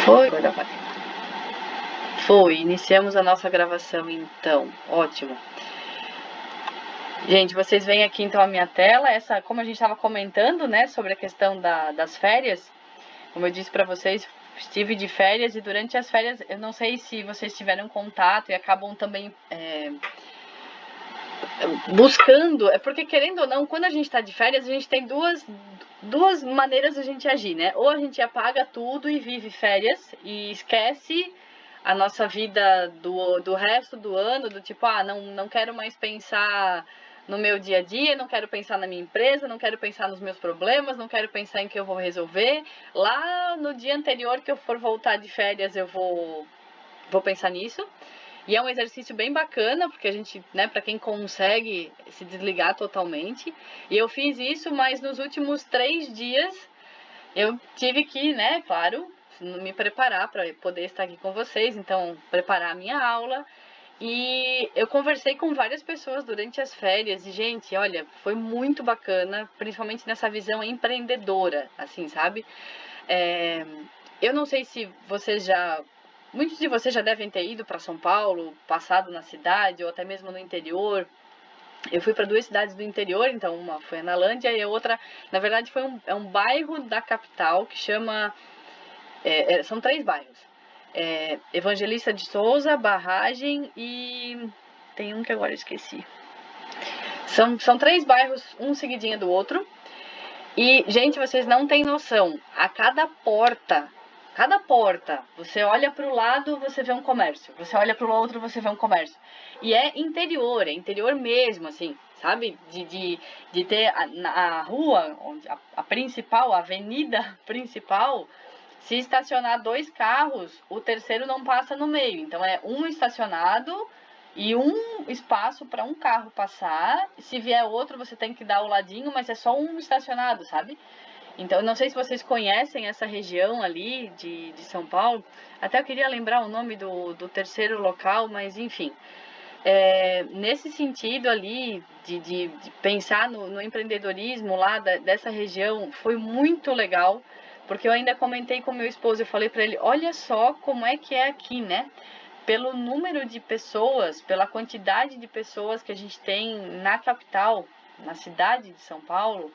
Foi, agora vai. Foi, iniciamos a nossa gravação então, ótimo. Gente, vocês veem aqui então a minha tela, como a gente estava comentando, né, sobre a questão das férias, como eu disse para vocês, estive de férias e durante as férias, eu não sei se vocês tiveram contato e acabam também buscando, é porque querendo ou não, quando a gente está de férias, a gente tem duas maneiras de a gente agir, né? Ou a gente apaga tudo e vive férias e esquece a nossa vida do resto do ano, do tipo, não quero mais pensar no meu dia a dia, não quero pensar na minha empresa, não quero pensar nos meus problemas, não quero pensar em que eu vou resolver. Lá no dia anterior que eu for voltar de férias, eu vou pensar nisso. E é um exercício bem bacana, porque a gente, né, para quem consegue se desligar totalmente. E eu fiz isso, mas nos últimos 3 dias eu tive que, né, claro, me preparar para poder estar aqui com vocês. Então, preparar a minha aula. E eu conversei com várias pessoas durante as férias. E, gente, olha, foi muito bacana, principalmente nessa visão empreendedora, assim, sabe? Eu não sei se vocês muitos de vocês já devem ter ido para São Paulo, passado na cidade ou até mesmo no interior. Eu fui para 2 cidades do interior, então uma foi Analândia e a outra, na verdade, é um bairro da capital que chama... são 3 bairros. Evangelista de Souza, Barragem e... tem um que agora eu esqueci. São 3 bairros, um seguidinho do outro. E, gente, vocês não têm noção. A cada porta, você olha para o lado, você vê um comércio. Você olha para o outro, você vê um comércio. E é interior mesmo, assim, sabe? De ter a rua, a principal, a avenida principal, se estacionar 2 carros, o terceiro não passa no meio. Então, é um estacionado e um espaço para um carro passar. Se vier outro, você tem que dar o ladinho, mas é só um estacionado, sabe? Então, eu não sei se vocês conhecem essa região ali de São Paulo. Até eu queria lembrar o nome do terceiro local, mas enfim. Nesse sentido ali, de pensar no empreendedorismo lá dessa região, foi muito legal. Porque eu ainda comentei com meu esposo, eu falei para ele, olha só como é que é aqui, né? Pelo número de pessoas, pela quantidade de pessoas que a gente tem na capital, na cidade de São Paulo,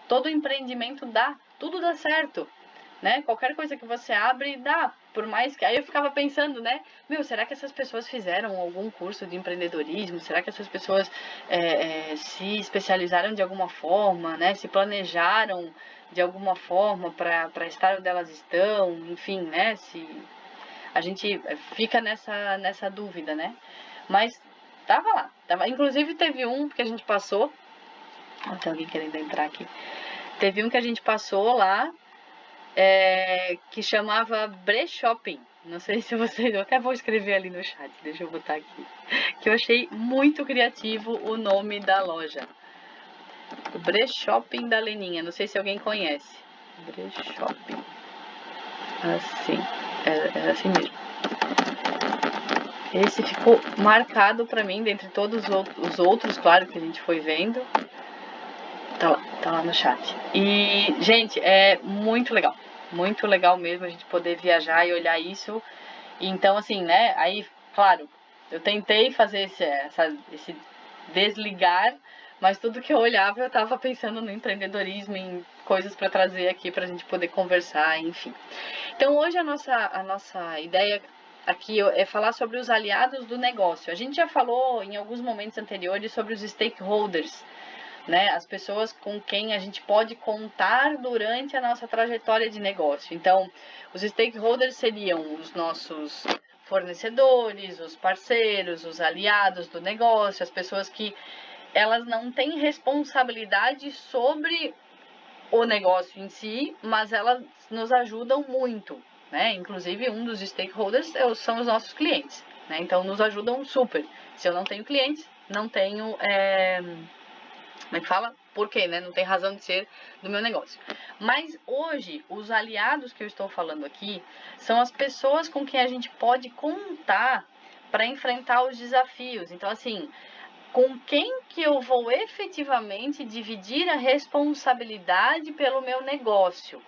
todo empreendimento tudo dá certo, né? Qualquer coisa que você abre, dá. Por mais que... Aí eu ficava pensando, né? Será que essas pessoas fizeram algum curso de empreendedorismo? Será que essas pessoas se especializaram de alguma forma, né? Se planejaram de alguma forma para estar onde elas estão? Enfim, né? A gente fica nessa dúvida, né? Mas tava lá. Inclusive teve um que a gente passou. Tem alguém querendo entrar aqui. Teve um que a gente passou lá, que chamava Shopping. Não sei se vocês... Eu até vou escrever ali no chat, deixa eu botar aqui. Que eu achei muito criativo o nome da loja. Shopping da Leninha. Não sei se alguém conhece. Shopping. Assim. É assim mesmo. Esse ficou marcado pra mim, dentre todos os outros, claro, que a gente foi vendo. Tá lá no chat. E, gente, é muito legal mesmo a gente poder viajar e olhar isso. E, então, assim, né, aí, claro, eu tentei fazer esse desligar, mas tudo que eu olhava eu tava pensando no empreendedorismo, em coisas para trazer aqui pra gente poder conversar, enfim. Então, hoje a nossa ideia aqui é falar sobre os aliados do negócio. A gente já falou em alguns momentos anteriores sobre os stakeholders, né? As pessoas com quem a gente pode contar durante a nossa trajetória de negócio. Então, os stakeholders seriam os nossos fornecedores, os parceiros, os aliados do negócio, as pessoas que elas não têm responsabilidade sobre o negócio em si, mas elas nos ajudam muito, né? Inclusive, um dos stakeholders são os nossos clientes, né? Então, nos ajudam super. Se eu não tenho clientes, não tenho... como é que fala? Por quê, né? Não tem razão de ser do meu negócio. Mas hoje, os aliados que eu estou falando aqui são as pessoas com quem a gente pode contar para enfrentar os desafios. Então, assim, com quem que eu vou efetivamente dividir a responsabilidade pelo meu negócio?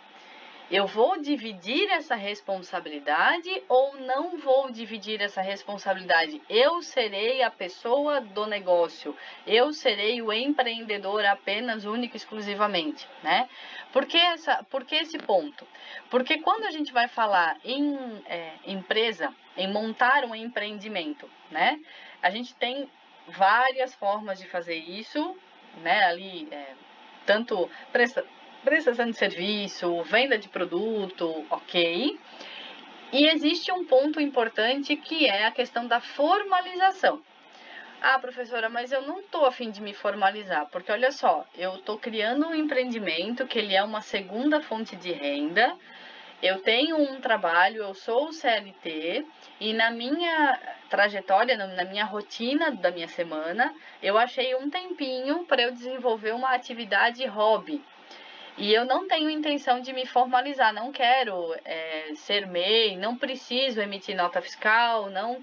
Eu vou dividir essa responsabilidade ou não vou dividir essa responsabilidade? Eu serei a pessoa do negócio, eu serei o empreendedor apenas, único e exclusivamente, né? Por que esse ponto? Porque quando a gente vai falar em empresa, em montar um empreendimento, né? A gente tem várias formas de fazer isso, né? Ali, tanto prestação de serviço, venda de produto, ok. E existe um ponto importante que é a questão da formalização. Ah, professora, mas eu não estou a fim de me formalizar, porque olha só, eu estou criando um empreendimento que ele é uma segunda fonte de renda, eu tenho um trabalho, eu sou CLT, e na minha trajetória, na minha rotina da minha semana, eu achei um tempinho para eu desenvolver uma atividade hobby. E eu não tenho intenção de me formalizar, não quero ser MEI, não preciso emitir nota fiscal, não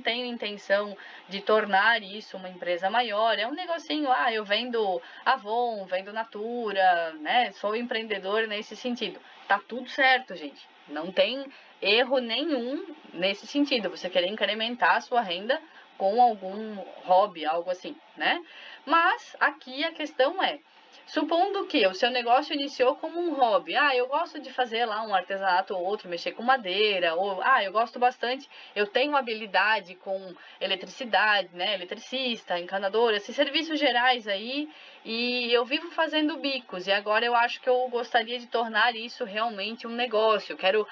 tenho intenção de tornar isso uma empresa maior. É um negocinho, eu vendo Avon, vendo Natura, né? Sou empreendedor nesse sentido. Tá tudo certo, gente. Não tem erro nenhum nesse sentido. Você querer incrementar a sua renda com algum hobby, algo assim, né? Mas aqui a questão é, supondo que o seu negócio iniciou como um hobby, eu gosto de fazer lá um artesanato ou outro, mexer com madeira, ou eu gosto bastante, eu tenho habilidade com eletricidade, né, eletricista, encanador, esses serviços gerais aí, e eu vivo fazendo bicos, e agora eu acho que eu gostaria de tornar isso realmente um negócio, quero,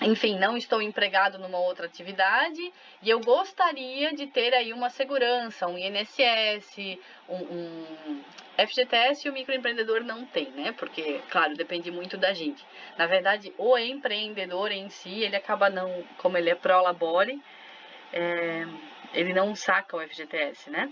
enfim, não estou empregado numa outra atividade e eu gostaria de ter aí uma segurança, um INSS, um FGTS, e o microempreendedor não tem, né? Porque, claro, depende muito da gente. Na verdade, o empreendedor em si, ele acaba não, como ele é pro labore, ele não saca o FGTS, né?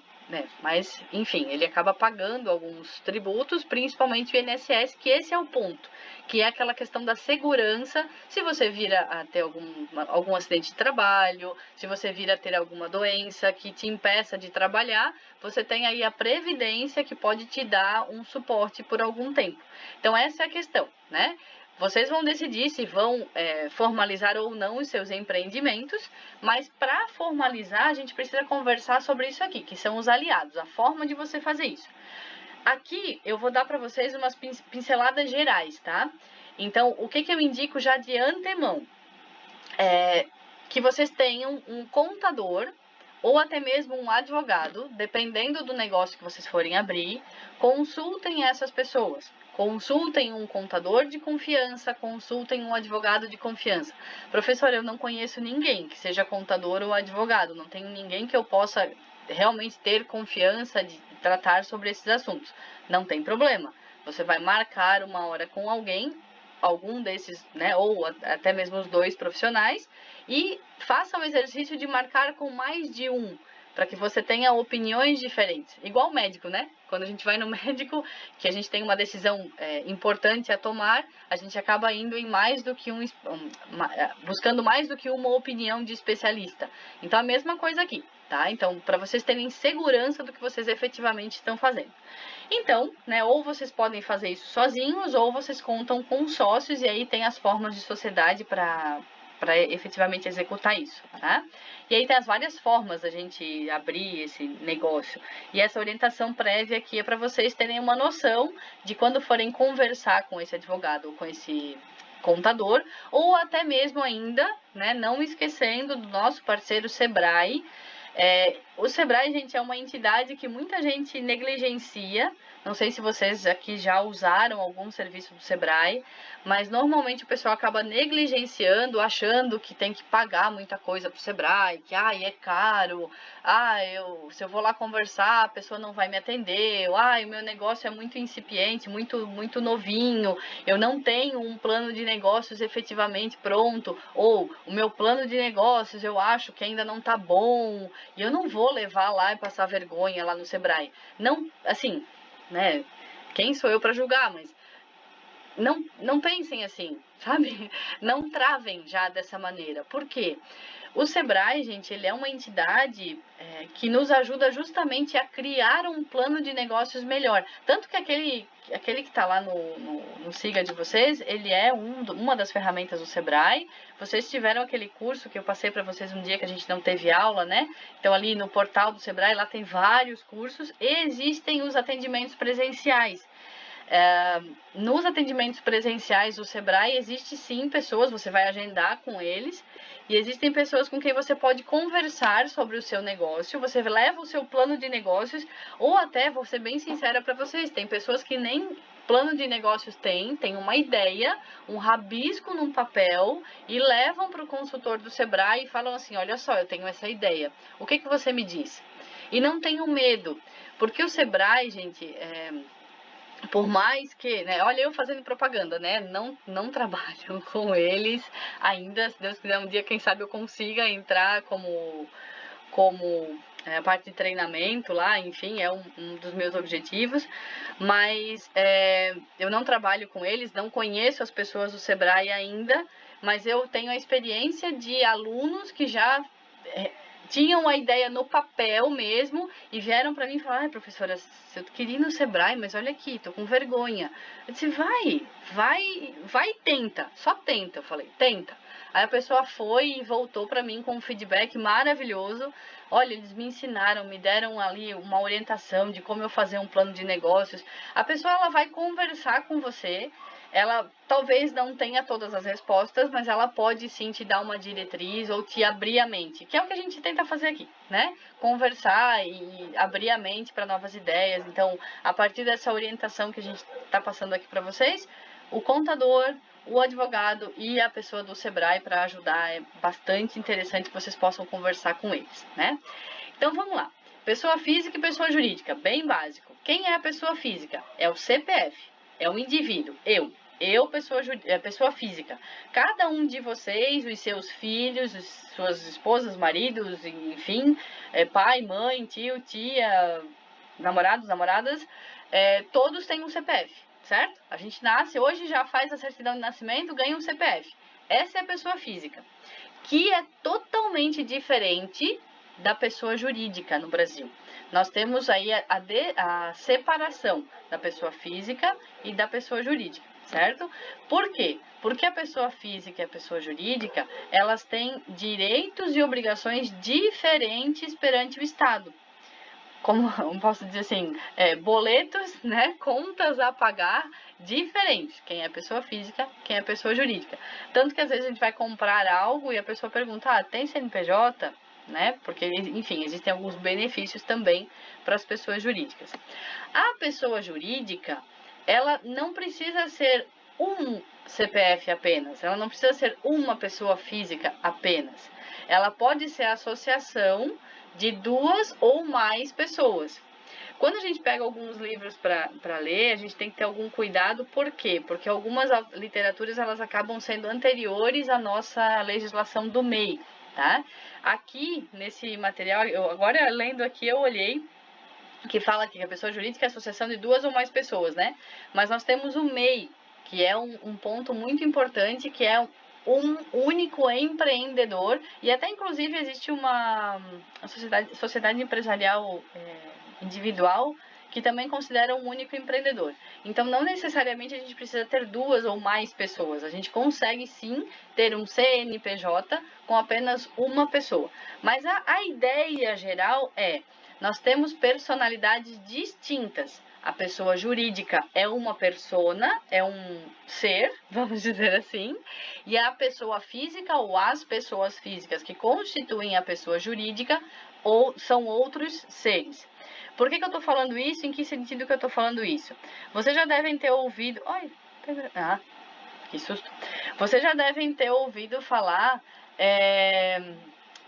Mas, enfim, ele acaba pagando alguns tributos, principalmente o INSS, que esse é o ponto, que é aquela questão da segurança, se você vir a ter algum acidente de trabalho, se você vir a ter alguma doença que te impeça de trabalhar, você tem aí a previdência que pode te dar um suporte por algum tempo. Então, essa é a questão, né? Vocês vão decidir se vão formalizar ou não os seus empreendimentos, mas para formalizar a gente precisa conversar sobre isso aqui, que são os aliados, a forma de você fazer isso. Aqui eu vou dar para vocês umas pinceladas gerais, tá? Então, o que eu indico já de antemão? Que vocês tenham um contador ou até mesmo um advogado, dependendo do negócio que vocês forem abrir, consultem essas pessoas. Consultem um contador de confiança, consultem um advogado de confiança. Professor, eu não conheço ninguém que seja contador ou advogado, não tenho ninguém que eu possa realmente ter confiança de tratar sobre esses assuntos. Não tem problema. Você vai marcar uma hora com algum desses, né, ou até mesmo os dois profissionais, e faça o exercício de marcar com mais de um, para que você tenha opiniões diferentes. Igual médico, né? Quando a gente vai no médico, que a gente tem uma decisão importante a tomar, a gente acaba indo em mais do que buscando mais do que uma opinião de especialista. Então, a mesma coisa aqui, tá? Então, para vocês terem segurança do que vocês efetivamente estão fazendo. Então, né, ou vocês podem fazer isso sozinhos, ou vocês contam com sócios, e aí tem as formas de sociedade para efetivamente executar isso, tá? E aí tem as várias formas da gente abrir esse negócio. E essa orientação prévia aqui é para vocês terem uma noção de quando forem conversar com esse advogado ou com esse contador, ou até mesmo ainda, né, não esquecendo do nosso parceiro Sebrae. O Sebrae, gente, é uma entidade que muita gente negligencia. Não sei se vocês aqui já usaram algum serviço do Sebrae, mas normalmente o pessoal acaba negligenciando, achando que tem que pagar muita coisa pro Sebrae, que é caro, se eu vou lá conversar, a pessoa não vai me atender, o meu negócio é muito incipiente, muito novinho, eu não tenho um plano de negócios efetivamente pronto, ou o meu plano de negócios eu acho que ainda não tá bom, e eu não vou levar lá e passar vergonha lá no Sebrae. Não, assim, né? Quem sou eu para julgar, mas não pensem assim, sabe? Não travem já dessa maneira. Por quê? O Sebrae, gente, ele é uma entidade que nos ajuda justamente a criar um plano de negócios melhor. Tanto que aquele que está lá no Siga de vocês, ele é uma das ferramentas do Sebrae. Vocês tiveram aquele curso que eu passei para vocês um dia que a gente não teve aula, né? Então ali no portal do Sebrae, lá tem vários cursos e existem os atendimentos presenciais. Nos atendimentos presenciais do Sebrae, existe sim pessoas, você vai agendar com eles, e existem pessoas com quem você pode conversar sobre o seu negócio, você leva o seu plano de negócios, ou até, vou ser bem sincera para vocês, tem pessoas que nem plano de negócios tem uma ideia, um rabisco num papel, e levam para o consultor do Sebrae e falam assim, olha só, eu tenho essa ideia, o que você me diz? E não tenham medo, porque o Sebrae, gente, por mais que, né, olha eu fazendo propaganda, né, não trabalho com eles ainda, se Deus quiser um dia, quem sabe eu consiga entrar como a parte de treinamento lá, enfim, é um dos meus objetivos, mas eu não trabalho com eles, não conheço as pessoas do Sebrae ainda, mas eu tenho a experiência de alunos que já tinham a ideia no papel mesmo e vieram para mim e falaram, professora, eu queria ir no Sebrae, mas olha aqui, tô com vergonha. Eu disse, vai, tenta, só tenta. Eu falei, tenta. Aí a pessoa foi e voltou para mim com um feedback maravilhoso. Olha, eles me ensinaram, me deram ali uma orientação de como eu fazer um plano de negócios. A pessoa, ela vai conversar com você, ela talvez não tenha todas as respostas, mas ela pode sim te dar uma diretriz ou te abrir a mente, que é o que a gente tenta fazer aqui, né? Conversar e abrir a mente para novas ideias. Então, a partir dessa orientação que a gente está passando aqui para vocês, o contador, o advogado e a pessoa do Sebrae para ajudar é bastante interessante que vocês possam conversar com eles, né? Então, vamos lá. Pessoa física e pessoa jurídica, bem básico. Quem é a pessoa física? É o CPF, é o indivíduo, pessoa física. Cada um de vocês, os seus filhos, suas esposas, maridos, enfim, pai, mãe, tio, tia, namorados, namoradas, todos têm um CPF, certo? A gente nasce, hoje já faz a certidão de nascimento, ganha um CPF. Essa é a pessoa física, que é totalmente diferente da pessoa jurídica no Brasil. Nós temos aí a separação da pessoa física e da pessoa jurídica, certo? Por quê? Porque a pessoa física e a pessoa jurídica, elas têm direitos e obrigações diferentes perante o Estado. Como posso dizer assim, boletos, né, contas a pagar diferentes, quem é pessoa física, quem é pessoa jurídica. Tanto que às vezes a gente vai comprar algo e a pessoa pergunta, tem CNPJ? Né? Porque, enfim, existem alguns benefícios também para as pessoas jurídicas. A pessoa jurídica, ela não precisa ser um CPF apenas, ela não precisa ser uma pessoa física apenas. Ela pode ser a associação de duas ou mais pessoas. Quando a gente pega alguns livros para ler, a gente tem que ter algum cuidado, por quê? Porque algumas literaturas elas acabam sendo anteriores à nossa legislação do MEI, tá? Aqui, nesse material, agora lendo aqui, eu olhei, que fala que a pessoa jurídica é a associação de duas ou mais pessoas, né? Mas nós temos o MEI, que é um ponto muito importante, que é um único empreendedor, e até inclusive existe uma sociedade empresarial individual que também considera um único empreendedor. Então, não necessariamente a gente precisa ter duas ou mais pessoas. A gente consegue, sim, ter um CNPJ com apenas uma pessoa. Mas a ideia geral nós temos personalidades distintas. A pessoa jurídica é uma persona, é um ser, vamos dizer assim, e a pessoa física ou as pessoas físicas que constituem a pessoa jurídica ou são outros seres. Por que eu estou falando isso? Em que sentido que eu estou falando isso? Vocês já devem ter ouvido... que susto! Vocês já devem ter ouvido falar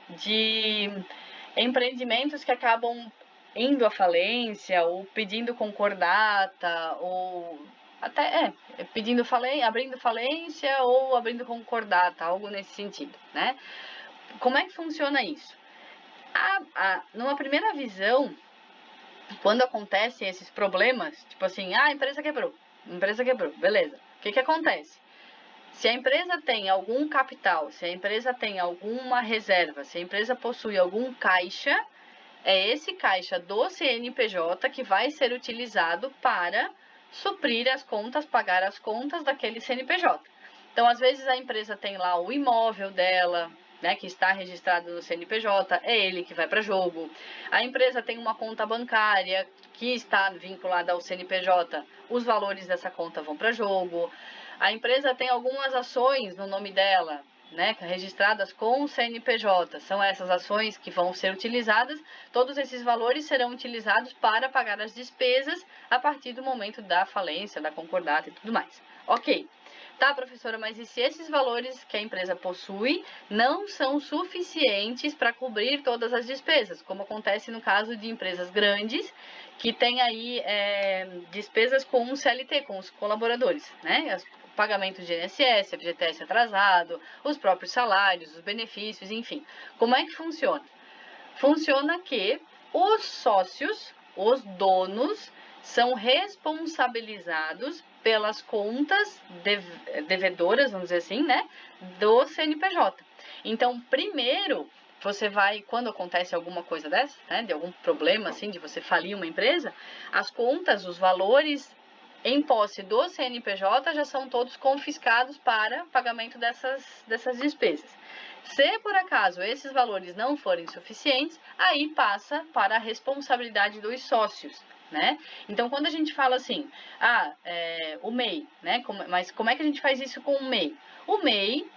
de empreendimentos que acabam indo à falência, ou pedindo concordata, ou até pedindo abrindo falência ou abrindo concordata, algo nesse sentido, né? Como é que funciona isso? Numa primeira visão, quando acontecem esses problemas, tipo assim, a empresa quebrou, beleza. que acontece? Se a empresa tem algum capital, se a empresa tem alguma reserva, se a empresa possui algum caixa, é esse caixa do CNPJ que vai ser utilizado para suprir as contas, pagar as contas daquele CNPJ. Então, às vezes, a empresa tem lá o imóvel dela, né, que está registrado no CNPJ, é ele que vai para jogo. A empresa tem uma conta bancária que está vinculada ao CNPJ, os valores dessa conta vão para jogo. A empresa tem algumas ações no nome dela, né, registradas com o CNPJ. São essas ações que vão ser utilizadas. Todos esses valores serão utilizados para pagar as despesas a partir do momento da falência, da concordata e tudo mais. Ok. Tá, professora, mas e se esses valores que a empresa possui não são suficientes para cobrir todas as despesas, como acontece no caso de empresas grandes que têm aí despesas com o CLT, com os colaboradores, né? Pagamento de INSS, FGTS atrasado, os próprios salários, os benefícios, enfim. Como é que funciona? Funciona que os sócios, os donos, são responsabilizados pelas contas devedoras, vamos dizer assim, né, do CNPJ. Então, primeiro, você vai, quando acontece alguma coisa dessa, né, de algum problema, assim, de você falir uma empresa, as contas, os valores em posse do CNPJ já são todos confiscados para pagamento dessas despesas. Se por acaso esses valores não forem suficientes, aí passa para a responsabilidade dos sócios, né? Então, quando a gente fala assim, o MEI, né? Mas como é que a gente faz isso com o MEI? O MEI,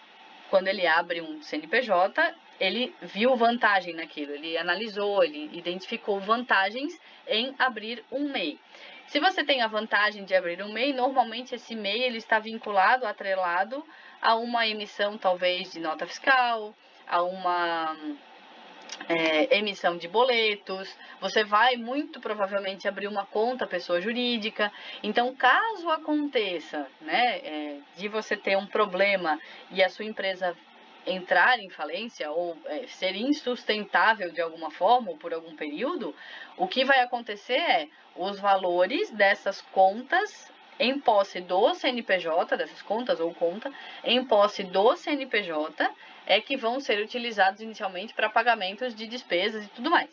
quando ele abre um CNPJ, ele viu vantagem naquilo, ele analisou, ele identificou vantagens em abrir um MEI. Se você tem a vantagem de abrir um MEI, normalmente esse MEI ele está vinculado, atrelado a uma emissão talvez de nota fiscal, a uma emissão de boletos, você vai muito provavelmente abrir uma conta pessoa jurídica. Então, caso aconteça, né, de você ter um problema e a sua empresa entrar em falência ou ser insustentável de alguma forma ou por algum período, o que vai acontecer é os valores dessas contas em posse do CNPJ, dessas contas ou conta, em posse do CNPJ, é que vão ser utilizados inicialmente para pagamentos de despesas e tudo mais.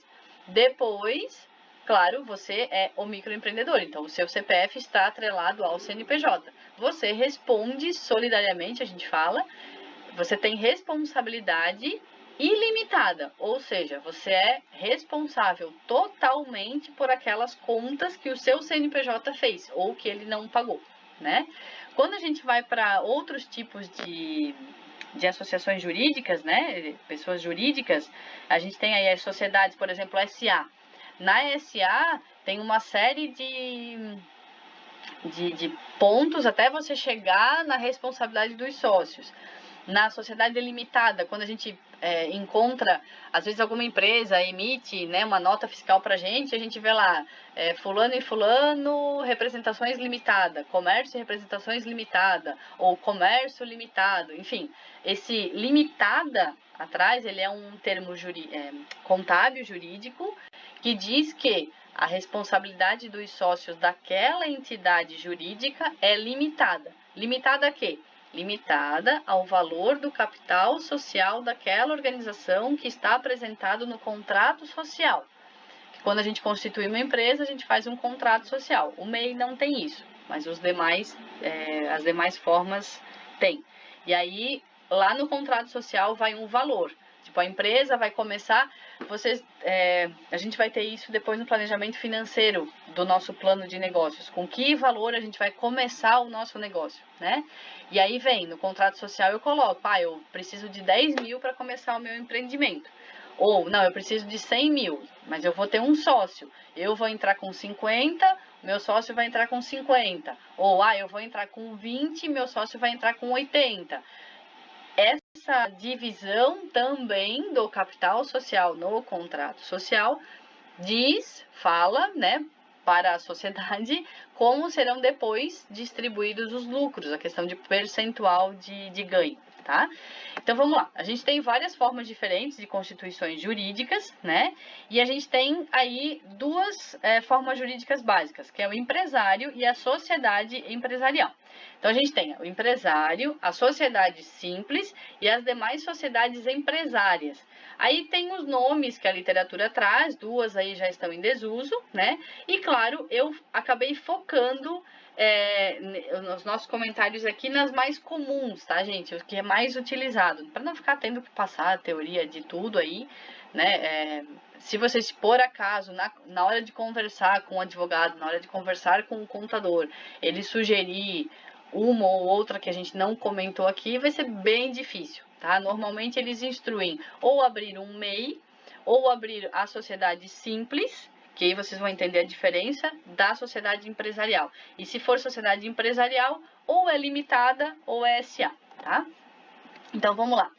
Depois, claro, você é o microempreendedor, então o seu CPF está atrelado ao CNPJ. Você responde solidariamente, a gente fala, você tem responsabilidade ilimitada, ou seja, você é responsável totalmente por aquelas contas que o seu CNPJ fez ou que ele não pagou, né? Quando a gente vai para outros tipos de associações jurídicas, né, pessoas jurídicas, a gente tem aí as sociedades, por exemplo, SA. Na SA tem uma série de pontos até você chegar na responsabilidade dos sócios. Na sociedade limitada, quando a gente encontra, às vezes alguma empresa emite, né, uma nota fiscal para a gente vê lá, fulano e fulano, representações limitada, comércio e representações limitada, ou comércio limitado, enfim. Esse limitada, atrás, ele é um termo contábil jurídico, que diz que a responsabilidade dos sócios daquela entidade jurídica é limitada. Limitada a quê? Limitada ao valor do capital social daquela organização que está apresentado no contrato social. Quando a gente constitui uma empresa, a gente faz um contrato social. O MEI não tem isso, mas as demais formas têm. E aí, lá no contrato social vai um valor. Tipo, a empresa vai começar, a gente vai ter isso depois no planejamento financeiro do nosso plano de negócios. Com que valor a gente vai começar o nosso negócio, né? E aí vem, no contrato social eu coloco, eu preciso de 10 mil para começar o meu empreendimento. Ou, não, eu preciso de 100 mil, mas eu vou ter um sócio. Eu vou entrar com 50, meu sócio vai entrar com 50. Ou, eu vou entrar com 20, meu sócio vai entrar com 80. Essa divisão também do capital social no contrato social fala, né, para a sociedade como serão depois distribuídos os lucros, a questão de percentual de ganho, tá? Então vamos lá, a gente tem várias formas diferentes de constituições jurídicas, né? E a gente tem aí duas formas jurídicas básicas, que é o empresário e a sociedade empresarial. Então a gente tem o empresário, a sociedade simples e as demais sociedades empresárias. Aí tem os nomes que a literatura traz, duas aí já estão em desuso, né? E claro, eu acabei focando nos nossos comentários aqui nas mais comuns, tá, gente? O que é mais utilizado, para não ficar tendo que passar a teoria de tudo aí, né? Se vocês, por acaso, na hora de conversar com o advogado, na hora de conversar com o contador, ele sugerir uma ou outra que a gente não comentou aqui, vai ser bem difícil, tá? Normalmente eles instruem ou abrir um MEI, ou abrir a sociedade simples, que aí vocês vão entender a diferença da sociedade empresarial. E se for sociedade empresarial, ou é limitada ou é SA, tá? Então vamos lá.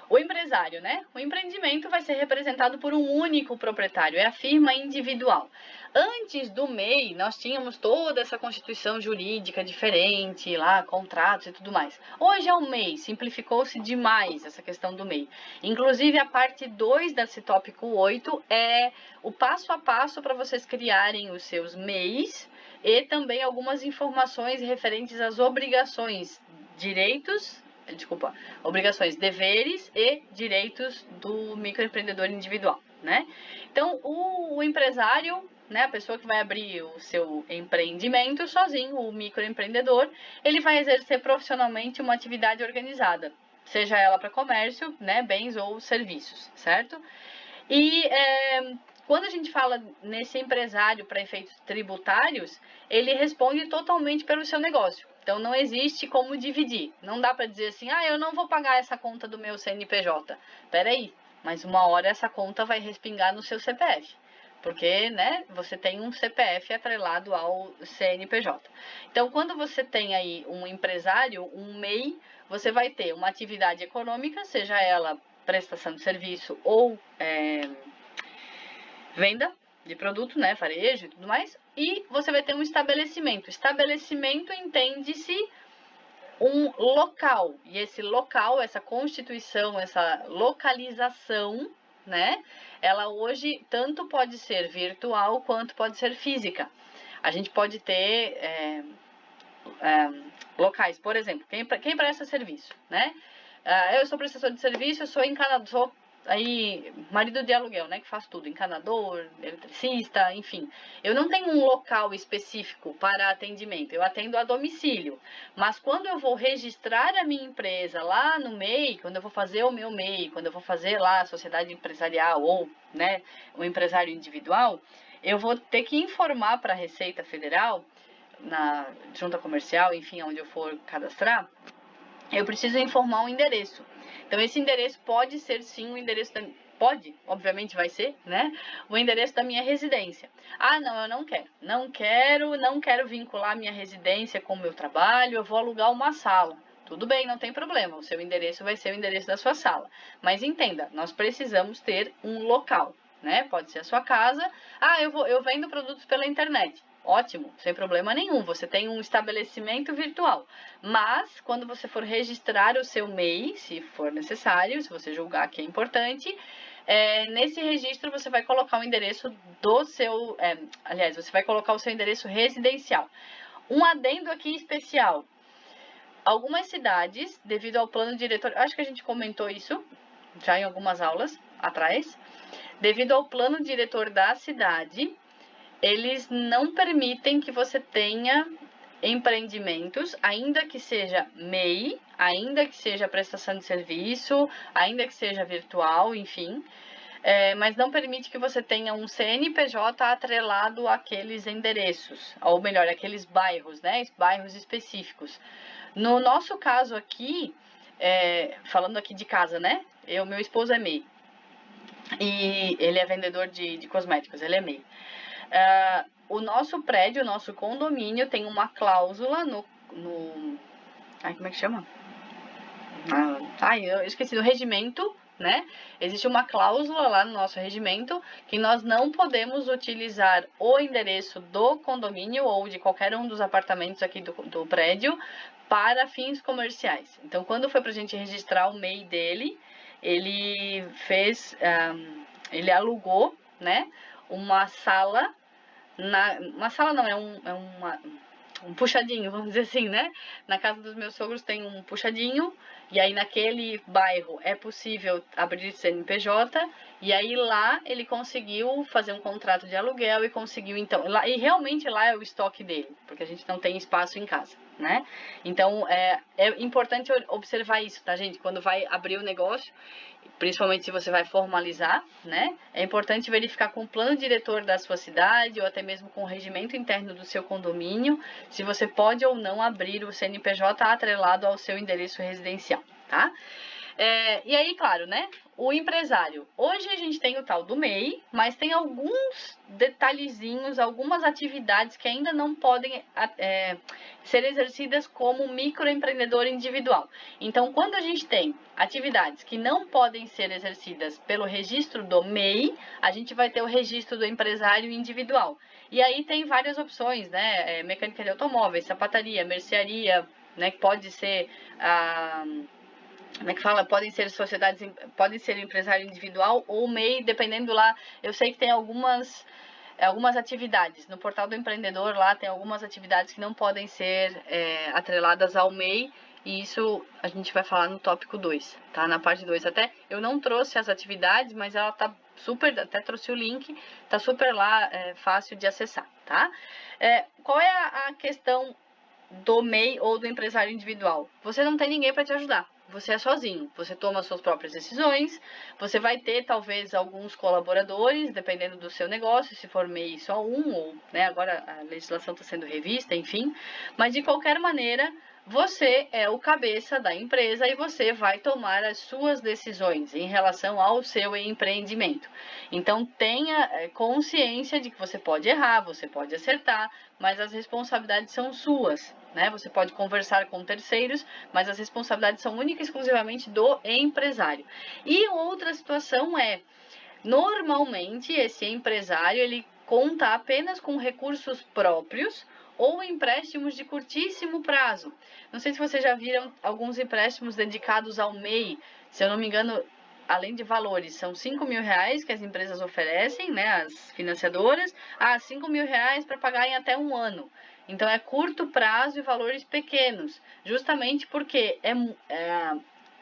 O empresário, né? O empreendimento vai ser representado por um único proprietário, é a firma individual. Antes do MEI, nós tínhamos toda essa constituição jurídica diferente, lá, contratos e tudo mais. Hoje é o MEI, simplificou-se demais essa questão do MEI. Inclusive, a parte 2 desse tópico 8 é o passo a passo para vocês criarem os seus MEIs e também algumas informações referentes às obrigações, obrigações, deveres e direitos do microempreendedor individual, né? Então, o empresário, né, a pessoa que vai abrir o seu empreendimento sozinho, o microempreendedor, ele vai exercer profissionalmente uma atividade organizada, seja ela para comércio, né, bens ou serviços, certo? E quando a gente fala nesse empresário para efeitos tributários, ele responde totalmente pelo seu negócio. Então, não existe como dividir. Não dá para dizer assim, eu não vou pagar essa conta do meu CNPJ. Peraí, mas uma hora essa conta vai respingar no seu CPF. Porque, né, você tem um CPF atrelado ao CNPJ. Então, quando você tem aí um empresário, um MEI, você vai ter uma atividade econômica, seja ela prestação de serviço ou venda de produto, né, varejo e tudo mais, e você vai ter um estabelecimento. Estabelecimento entende-se um local, e esse local, essa constituição, essa localização, né, ela hoje tanto pode ser virtual quanto pode ser física. A gente pode ter locais, por exemplo, quem presta serviço, né? Eu sou prestador de serviço, eu sou encanador, sou aí marido de aluguel, né, que faz tudo, encanador, eletricista, enfim. Eu não tenho um local específico para atendimento, eu atendo a domicílio. Mas quando eu vou registrar a minha empresa lá no MEI, quando eu vou fazer o meu MEI, quando eu vou fazer lá a sociedade empresarial ou, né, o empresário individual, eu vou ter que informar para a Receita Federal, na junta comercial, enfim, onde eu for cadastrar, eu preciso informar um endereço. Então, esse endereço pode ser, sim, o endereço pode, obviamente vai ser, né? O endereço da minha residência. Não, eu não quero. Não quero vincular minha residência com o meu trabalho, eu vou alugar uma sala. Tudo bem, não tem problema, o seu endereço vai ser o endereço da sua sala. Mas entenda, nós precisamos ter um local, né? Pode ser a sua casa. Eu vendo produtos pela internet. Ótimo, sem problema nenhum, você tem um estabelecimento virtual. Mas, quando você for registrar o seu MEI, se for necessário, se você julgar que é importante, nesse registro você vai colocar o endereço do seu... você vai colocar o seu endereço residencial. Um adendo aqui especial. Algumas cidades, devido ao plano diretor... Acho que a gente comentou isso já em algumas aulas atrás. Devido ao plano diretor da cidade, eles não permitem que você tenha empreendimentos, ainda que seja MEI, ainda que seja prestação de serviço, ainda que seja virtual, enfim, mas não permite que você tenha um CNPJ atrelado àqueles endereços, ou melhor, aqueles bairros, né, bairros específicos. No nosso caso aqui, falando aqui de casa, né, meu esposo é MEI, e ele é vendedor de cosméticos, ele é MEI. O nosso prédio, o nosso condomínio tem uma cláusula como é que chama? Eu esqueci, no regimento, né? Existe uma cláusula lá no nosso regimento que nós não podemos utilizar o endereço do condomínio ou de qualquer um dos apartamentos aqui do prédio para fins comerciais. Então, quando foi para a gente registrar o MEI dele, ele ele alugou, né, uma sala, uma sala não, um puxadinho, vamos dizer assim, né? Na casa dos meus sogros tem um puxadinho, e aí naquele bairro é possível abrir CNPJ, e aí lá ele conseguiu fazer um contrato de aluguel e conseguiu, então, e realmente lá é o estoque dele, porque a gente não tem espaço em casa, né? Então, é importante observar isso, tá, gente? Quando vai abrir o negócio, principalmente se você vai formalizar, né? É importante verificar com o plano diretor da sua cidade ou até mesmo com o regimento interno do seu condomínio, se você pode ou não abrir o CNPJ atrelado ao seu endereço residencial, tá? E aí, claro, né? O empresário. Hoje a gente tem o tal do MEI, mas tem alguns detalhezinhos, algumas atividades que ainda não podem ser exercidas como microempreendedor individual. Então, quando a gente tem atividades que não podem ser exercidas pelo registro do MEI, a gente vai ter o registro do empresário individual. E aí tem várias opções, né? Mecânica de automóveis, sapataria, mercearia, né? Que pode ser como é que fala? Podem ser sociedades, podem ser empresário individual ou MEI, dependendo lá. Eu sei que tem algumas atividades. No portal do empreendedor lá tem algumas atividades que não podem ser atreladas ao MEI. E isso a gente vai falar no tópico 2, tá? Na parte 2 até. Eu não trouxe as atividades, mas ela tá super, até trouxe o link, tá super lá, fácil de acessar, tá? Qual é a questão do MEI ou do empresário individual? Você não tem ninguém para te ajudar. Você é sozinho, você toma as suas próprias decisões, você vai ter talvez alguns colaboradores, dependendo do seu negócio, se for MEI só um, ou né, agora a legislação está sendo revista, enfim. Mas de qualquer maneira, você é o cabeça da empresa e você vai tomar as suas decisões em relação ao seu empreendimento. Então tenha consciência de que você pode errar, você pode acertar, mas as responsabilidades são suas, né? Você pode conversar com terceiros, mas as responsabilidades são única e exclusivamente do empresário. E outra situação normalmente esse empresário ele conta apenas com recursos próprios ou empréstimos de curtíssimo prazo. Não sei se vocês já viram alguns empréstimos dedicados ao MEI, se eu não me engano, além de valores, são R$ 5.000 que as empresas oferecem, né, as financiadoras, R$ 5.000 para pagar em até um ano. Então, é curto prazo e valores pequenos, justamente porque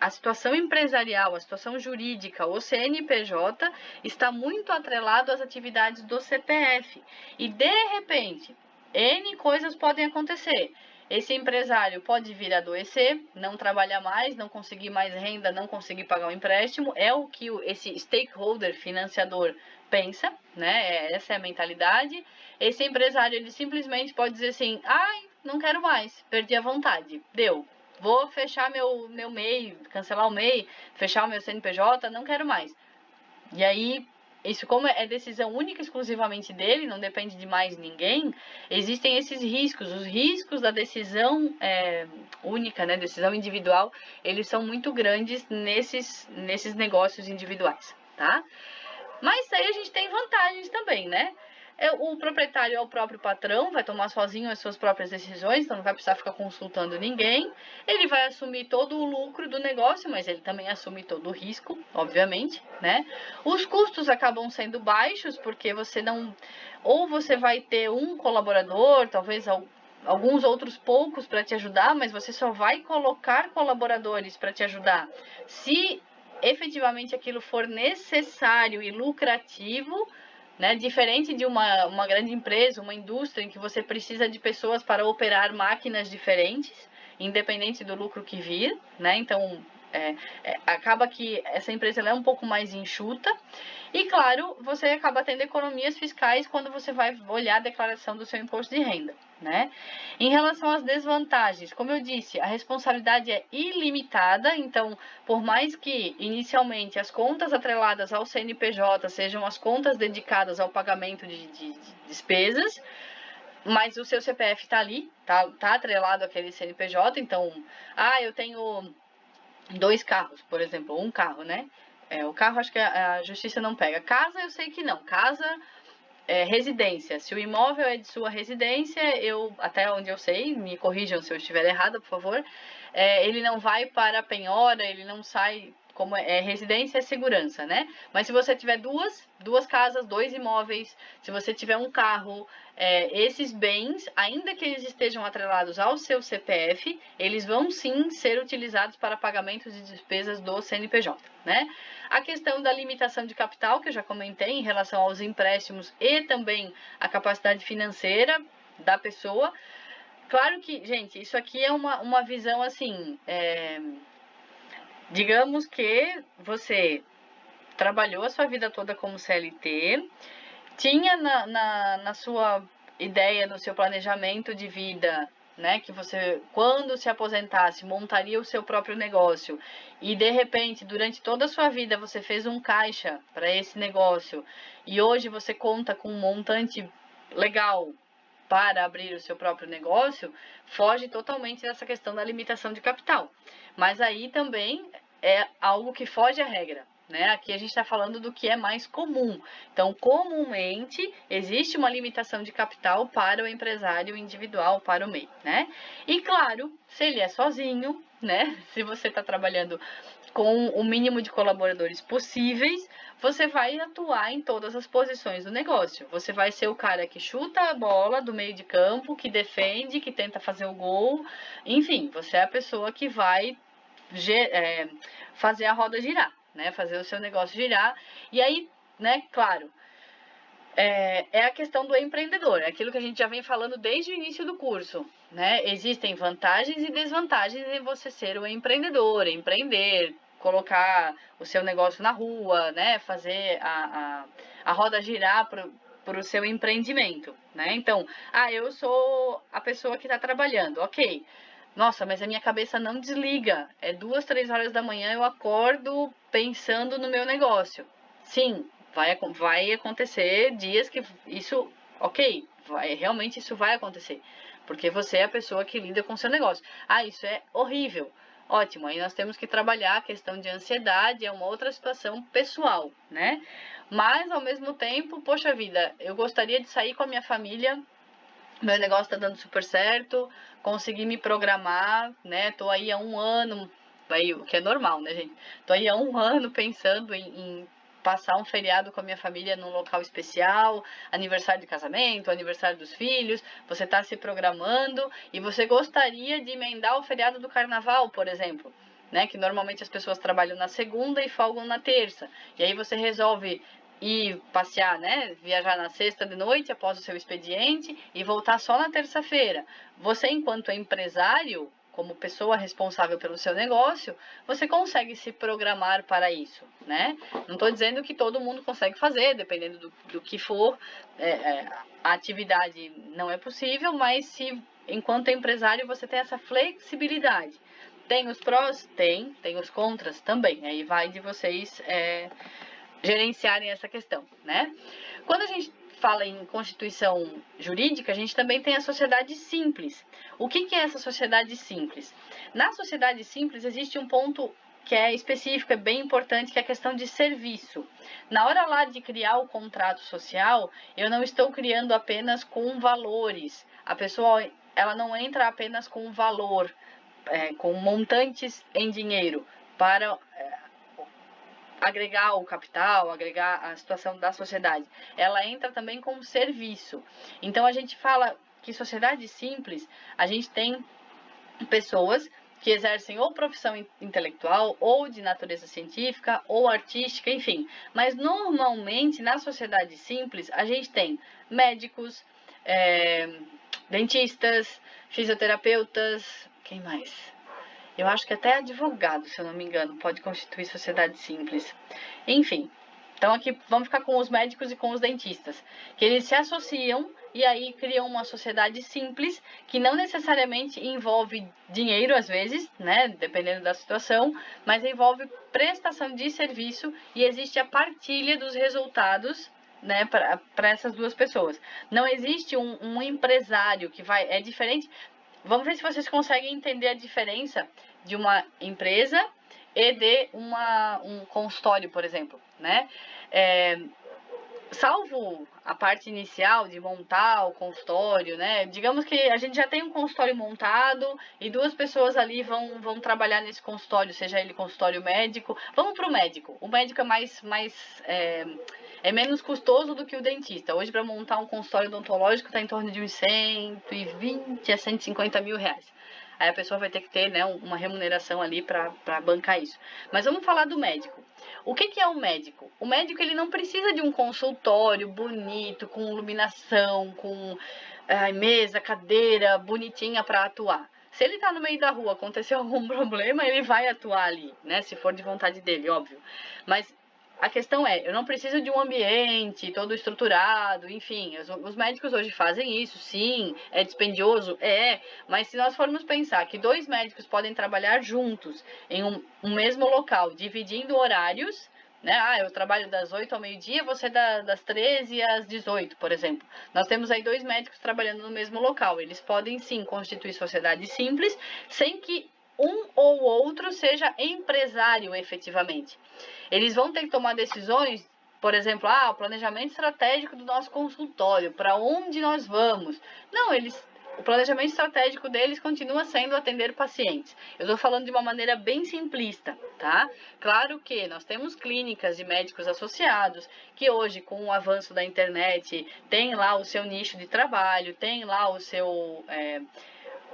a situação empresarial, a situação jurídica, o CNPJ, está muito atrelado às atividades do CPF. E, de repente, N coisas podem acontecer. Esse empresário pode vir a adoecer, não trabalhar mais, não conseguir mais renda, não conseguir pagar o empréstimo. É o que esse stakeholder financiador pensa, né? Essa é a mentalidade. Esse empresário, ele simplesmente pode dizer assim, não quero mais, perdi a vontade, deu. Vou fechar meu MEI, cancelar o MEI, fechar o meu CNPJ, não quero mais. E aí, isso como é decisão única e exclusivamente dele, não depende de mais ninguém, existem esses riscos. Os riscos da decisão única, né, decisão individual, eles são muito grandes nesses negócios individuais, tá? Mas aí a gente tem vantagens também, né? O proprietário é o próprio patrão, vai tomar sozinho as suas próprias decisões, então não vai precisar ficar consultando ninguém. Ele vai assumir todo o lucro do negócio, mas ele também assume todo o risco, obviamente, né? Os custos acabam sendo baixos, porque você não... Ou você vai ter um colaborador, talvez alguns outros poucos para te ajudar, mas você só vai colocar colaboradores para te ajudar se efetivamente aquilo for necessário e lucrativo, né? Diferente de uma grande empresa, uma indústria em que você precisa de pessoas para operar máquinas diferentes, independente do lucro que vir, né? Então, acaba que essa empresa ela é um pouco mais enxuta e, claro, você acaba tendo economias fiscais quando você vai olhar a declaração do seu imposto de renda, né? Em relação às desvantagens, como eu disse, a responsabilidade é ilimitada, então, por mais que inicialmente as contas atreladas ao CNPJ sejam as contas dedicadas ao pagamento de despesas, mas o seu CPF está ali, tá atrelado àquele CNPJ, então, eu tenho 2 carros, por exemplo, um carro, né? O carro acho que a justiça não pega. Casa eu sei que não. Casa residência. Se o imóvel é de sua residência, até onde eu sei, me corrijam se eu estiver errada, por favor, ele não vai para a penhora, ele não sai, como residência é segurança, né? Mas se você tiver duas casas, 2 imóveis, se você tiver um carro, esses bens, ainda que eles estejam atrelados ao seu CPF, eles vão sim ser utilizados para pagamentos de despesas do CNPJ, né? A questão da limitação de capital, que eu já comentei, em relação aos empréstimos e também a capacidade financeira da pessoa. Claro que, gente, isso aqui é uma visão assim, digamos que você trabalhou a sua vida toda como CLT, tinha na sua ideia, no seu planejamento de vida, né, que você, quando se aposentasse, montaria o seu próprio negócio e, de repente, durante toda a sua vida, você fez um caixa para esse negócio e hoje você conta com um montante legal para abrir o seu próprio negócio, foge totalmente dessa questão da limitação de capital. Mas aí também é algo que foge à regra, né? Aqui a gente está falando do que é mais comum. Então, comumente, existe uma limitação de capital para o empresário individual, para o MEI, né? E claro, se ele é sozinho, né? Se você está trabalhando com o mínimo de colaboradores possíveis, você vai atuar em todas as posições do negócio. Você vai ser o cara que chuta a bola do meio de campo, que defende, que tenta fazer o gol. Enfim, você é a pessoa que vai fazer a roda girar, né? Fazer o seu negócio girar. E aí, né, claro, é a questão do empreendedor, é aquilo que a gente já vem falando desde o início do curso, né? Existem vantagens e desvantagens em você ser um empreendedor, empreender, colocar o seu negócio na rua, né? Fazer a roda girar para o seu empreendimento, né? Então, eu sou a pessoa que está trabalhando, ok. Nossa, mas a minha cabeça não desliga. 2, 3 horas da manhã eu acordo pensando no meu negócio. Sim, vai acontecer dias que isso, ok, realmente isso vai acontecer. Porque você é a pessoa que lida com o seu negócio. Isso é horrível. Ótimo, aí nós temos que trabalhar a questão de ansiedade, é uma outra situação pessoal, né? Mas, ao mesmo tempo, poxa vida, eu gostaria de sair com a minha família, meu negócio tá dando super certo, consegui me programar, né? Tô aí há 1 ano, aí, o que é normal, né, gente? Tô aí há 1 ano pensando em passar um feriado com a minha família num local especial, aniversário de casamento, aniversário dos filhos, você tá se programando e você gostaria de emendar o feriado do carnaval, por exemplo, né? Que normalmente as pessoas trabalham na segunda e folgam na terça. E aí você resolve ir passear, né? Viajar na sexta de noite após o seu expediente e voltar só na terça-feira. Você, enquanto empresário, como pessoa responsável pelo seu negócio, você consegue se programar para isso, né? Não estou dizendo que todo mundo consegue fazer, dependendo do que for, a atividade não é possível, mas se, enquanto empresário, você tem essa flexibilidade. Tem os prós? Tem os contras também. Aí vai de vocês gerenciarem essa questão, né? Quando a gente fala em constituição jurídica, a gente também tem a sociedade simples. O que é essa sociedade simples? Na sociedade simples existe um ponto que é específico, é bem importante, que é a questão de serviço. Na hora lá de criar o contrato social, eu não estou criando apenas com valores. A pessoa, ela não entra apenas com valor, com montantes em dinheiro para agregar o capital, agregar a situação da sociedade. Ela entra também como serviço. Então, a gente fala que sociedade simples, a gente tem pessoas que exercem ou profissão intelectual, ou de natureza científica, ou artística, enfim. Mas, normalmente, na sociedade simples, a gente tem médicos, dentistas, fisioterapeutas, quem mais? Eu acho que até advogado, se eu não me engano, pode constituir sociedade simples. Enfim, então aqui vamos ficar com os médicos e com os dentistas, que eles se associam e aí criam uma sociedade simples, que não necessariamente envolve dinheiro às vezes, né, dependendo da situação, mas envolve prestação de serviço e existe a partilha dos resultados, né, para essas duas pessoas. Não existe um empresário que vai... É diferente... Vamos ver se vocês conseguem entender a diferença de uma empresa e de um consultório, por exemplo, né? Salvo a parte inicial de montar o consultório, né? Digamos que a gente já tem um consultório montado e 2 pessoas ali vão trabalhar nesse consultório, seja ele consultório médico. Vamos para o médico. O médico é menos custoso do que o dentista. Hoje, para montar um consultório odontológico, está em torno de uns 120 a 150 mil reais. Aí a pessoa vai ter que ter, né, uma remuneração ali para bancar isso. Mas vamos falar do médico. O que é um médico? O médico ele não precisa de um consultório bonito, com iluminação, com mesa, cadeira bonitinha para atuar. Se ele está no meio da rua, aconteceu algum problema, ele vai atuar ali, né? Se for de vontade dele, óbvio. Mas a questão é, eu não preciso de um ambiente todo estruturado, enfim, os médicos hoje fazem isso, sim, é dispendioso, mas se nós formos pensar que 2 médicos podem trabalhar juntos em um mesmo local, dividindo horários, né? Eu trabalho das 8 ao meio-dia, você das 13 às 18, por exemplo. Nós temos aí 2 médicos trabalhando no mesmo local. Eles podem sim constituir sociedade simples, sem que um ou outro seja empresário efetivamente. Eles vão ter que tomar decisões, por exemplo, o planejamento estratégico do nosso consultório, para onde nós vamos. Não, o planejamento estratégico deles continua sendo atender pacientes. Eu estou falando de uma maneira bem simplista, tá? Claro que nós temos clínicas de médicos associados, que hoje, com o avanço da internet, tem lá o seu nicho de trabalho, tem lá o seu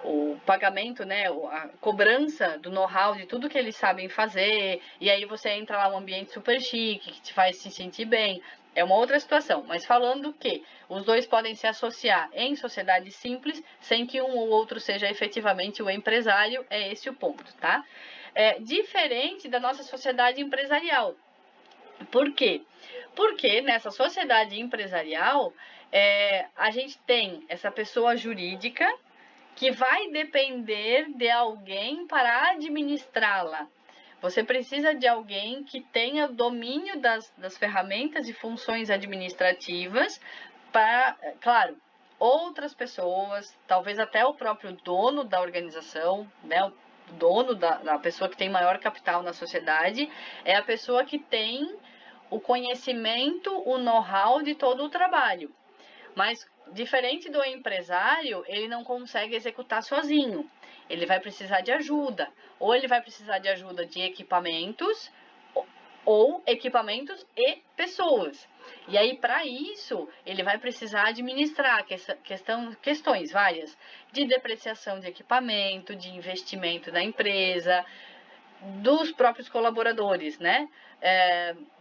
o pagamento, né, a cobrança do know-how de tudo que eles sabem fazer, e aí você entra lá num ambiente super chique, que te faz se sentir bem, é uma outra situação, mas falando que os 2 podem se associar em sociedade simples, sem que um ou outro seja efetivamente o empresário, é esse o ponto, tá? É diferente da nossa sociedade empresarial. Por quê? Porque nessa sociedade empresarial, a gente tem essa pessoa jurídica, que vai depender de alguém para administrá-la. Você precisa de alguém que tenha domínio das ferramentas e funções administrativas para, claro, outras pessoas, talvez até o próprio dono da organização, né, o dono da pessoa que tem maior capital na sociedade, é a pessoa que tem o conhecimento, o know-how de todo o trabalho. Mas, diferente do empresário, ele não consegue executar sozinho. Ele vai precisar de ajuda. Ou ele vai precisar de ajuda de equipamentos, ou equipamentos e pessoas. E aí, para isso, ele vai precisar administrar questões várias de depreciação de equipamento, de investimento da empresa, dos próprios colaboradores, né?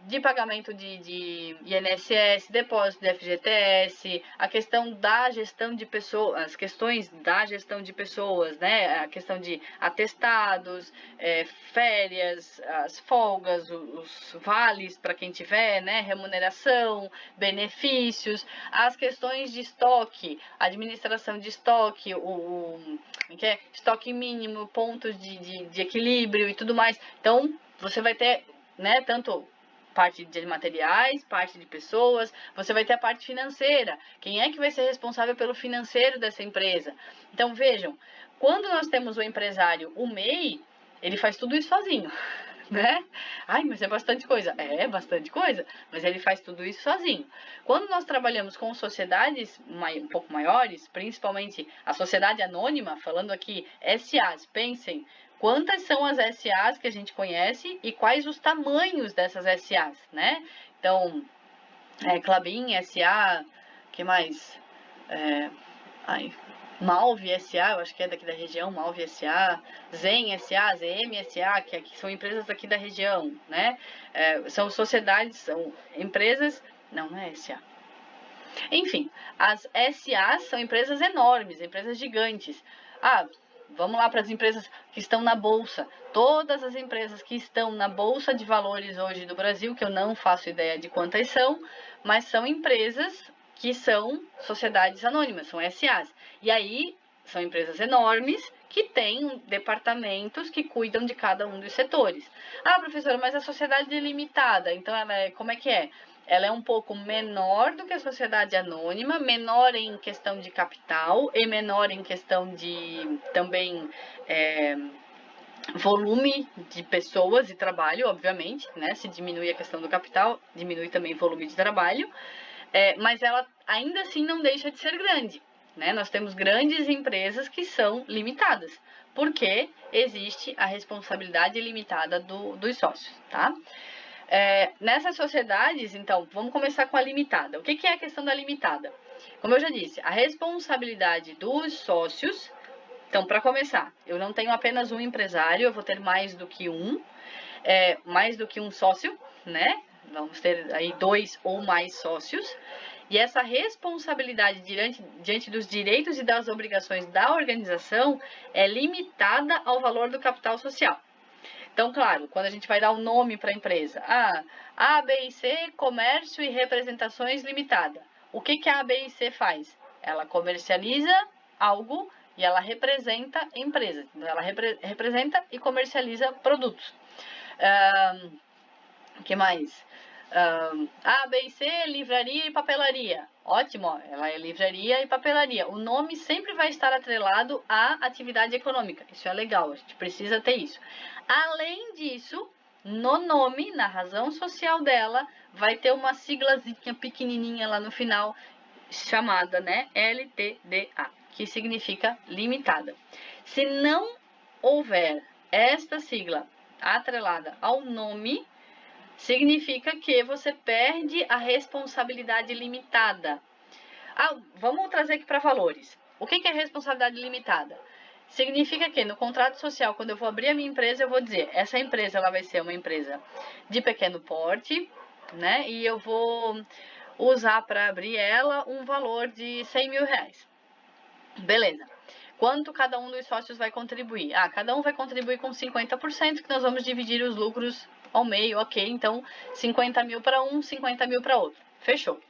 De pagamento de INSS, depósito de FGTS, a questão da gestão de pessoas, as questões da gestão de pessoas, né? A questão de atestados, férias, as folgas, os vales para quem tiver, né? Remuneração, benefícios, as questões de estoque, administração de estoque, estoque mínimo, pontos de equilíbrio e tudo mais. Então, você vai ter, né, tanto parte de materiais, parte de pessoas, você vai ter a parte financeira. Quem é que vai ser responsável pelo financeiro dessa empresa? Então, vejam, quando nós temos o empresário, o MEI, ele faz tudo isso sozinho, né? Ai, mas é bastante coisa. É bastante coisa, mas ele faz tudo isso sozinho. Quando nós trabalhamos com sociedades um pouco maiores, principalmente a sociedade anônima, falando aqui SAs, pensem quantas são as SAs que a gente conhece e quais os tamanhos dessas SAs, né? Então, Klabin SA, que mais? Malve SA, eu acho que é daqui da região, Malve SA, Zen SA, ZM SA, que são empresas daqui da região, né? São sociedades, são empresas, não é SA. Enfim, as SAs são empresas enormes, empresas gigantes. Vamos lá para as empresas que estão na Bolsa. Todas as empresas que estão na Bolsa de Valores hoje do Brasil, que eu não faço ideia de quantas são, mas são empresas que são sociedades anônimas, são SAs. E aí, são empresas enormes que têm departamentos que cuidam de cada um dos setores. Professora, mas a sociedade é limitada, então como é que é? Ela é um pouco menor do que a sociedade anônima, menor em questão de capital e menor em questão de também volume de pessoas e trabalho, obviamente, né? Se diminui a questão do capital, diminui também o volume de trabalho, mas ela ainda assim não deixa de ser grande, né? Nós temos grandes empresas que são limitadas, porque existe a responsabilidade limitada dos sócios, tá? Nessas sociedades, então, vamos começar com a limitada. O que é a questão da limitada? Como eu já disse, a responsabilidade dos sócios. Então, para começar, eu não tenho apenas um empresário, eu vou ter mais do que um sócio, né? Vamos ter aí 2 ou mais sócios. E essa responsabilidade diante dos direitos e das obrigações da organização é limitada ao valor do capital social. Então, claro, quando a gente vai dar um nome para a empresa, A, B e C, Comércio e Representações Limitada. O que a B e C faz? Ela comercializa algo e ela representa empresas. Então, ela representa e comercializa produtos. O que mais? A, B e C, livraria e papelaria. Ótimo, ó, ela é livraria e papelaria. O nome sempre vai estar atrelado à atividade econômica. Isso é legal, a gente precisa ter isso. Além disso, no nome, na razão social dela, vai ter uma siglazinha pequenininha lá no final, chamada, né, LTDA, que significa limitada. Se não houver esta sigla atrelada ao nome, significa que você perde a responsabilidade limitada. Vamos trazer aqui para valores. O que é responsabilidade limitada? Significa que no contrato social, quando eu vou abrir a minha empresa, eu vou dizer, essa empresa ela vai ser uma empresa de pequeno porte, né? E eu vou usar para abrir ela um valor de 100 mil reais. Beleza. Quanto cada um dos sócios vai contribuir? Cada um vai contribuir com 50%, que nós vamos dividir os lucros ao meio, ok? Então, 50 mil para um, 50 mil para outro. Fechou.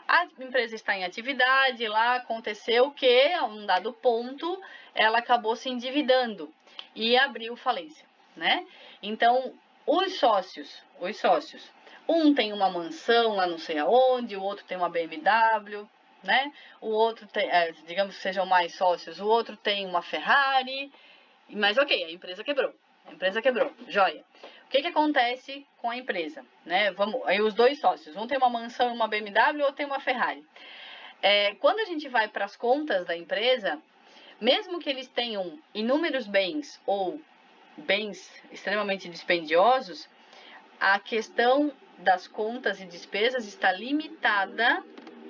A empresa está em atividade, lá aconteceu que, a um dado ponto, ela acabou se endividando e abriu falência, né? Então, os sócios, um tem uma mansão lá não sei aonde, o outro tem uma BMW, né? O outro tem, digamos que sejam mais sócios, o outro tem uma Ferrari, mas ok, a empresa quebrou, joia. O que acontece com a empresa, né? Aí os dois sócios, um tem uma mansão e uma BMW, o outro tem uma Ferrari. Quando a gente vai para as contas da empresa, mesmo que eles tenham inúmeros bens ou bens extremamente dispendiosos, a questão das contas e despesas está limitada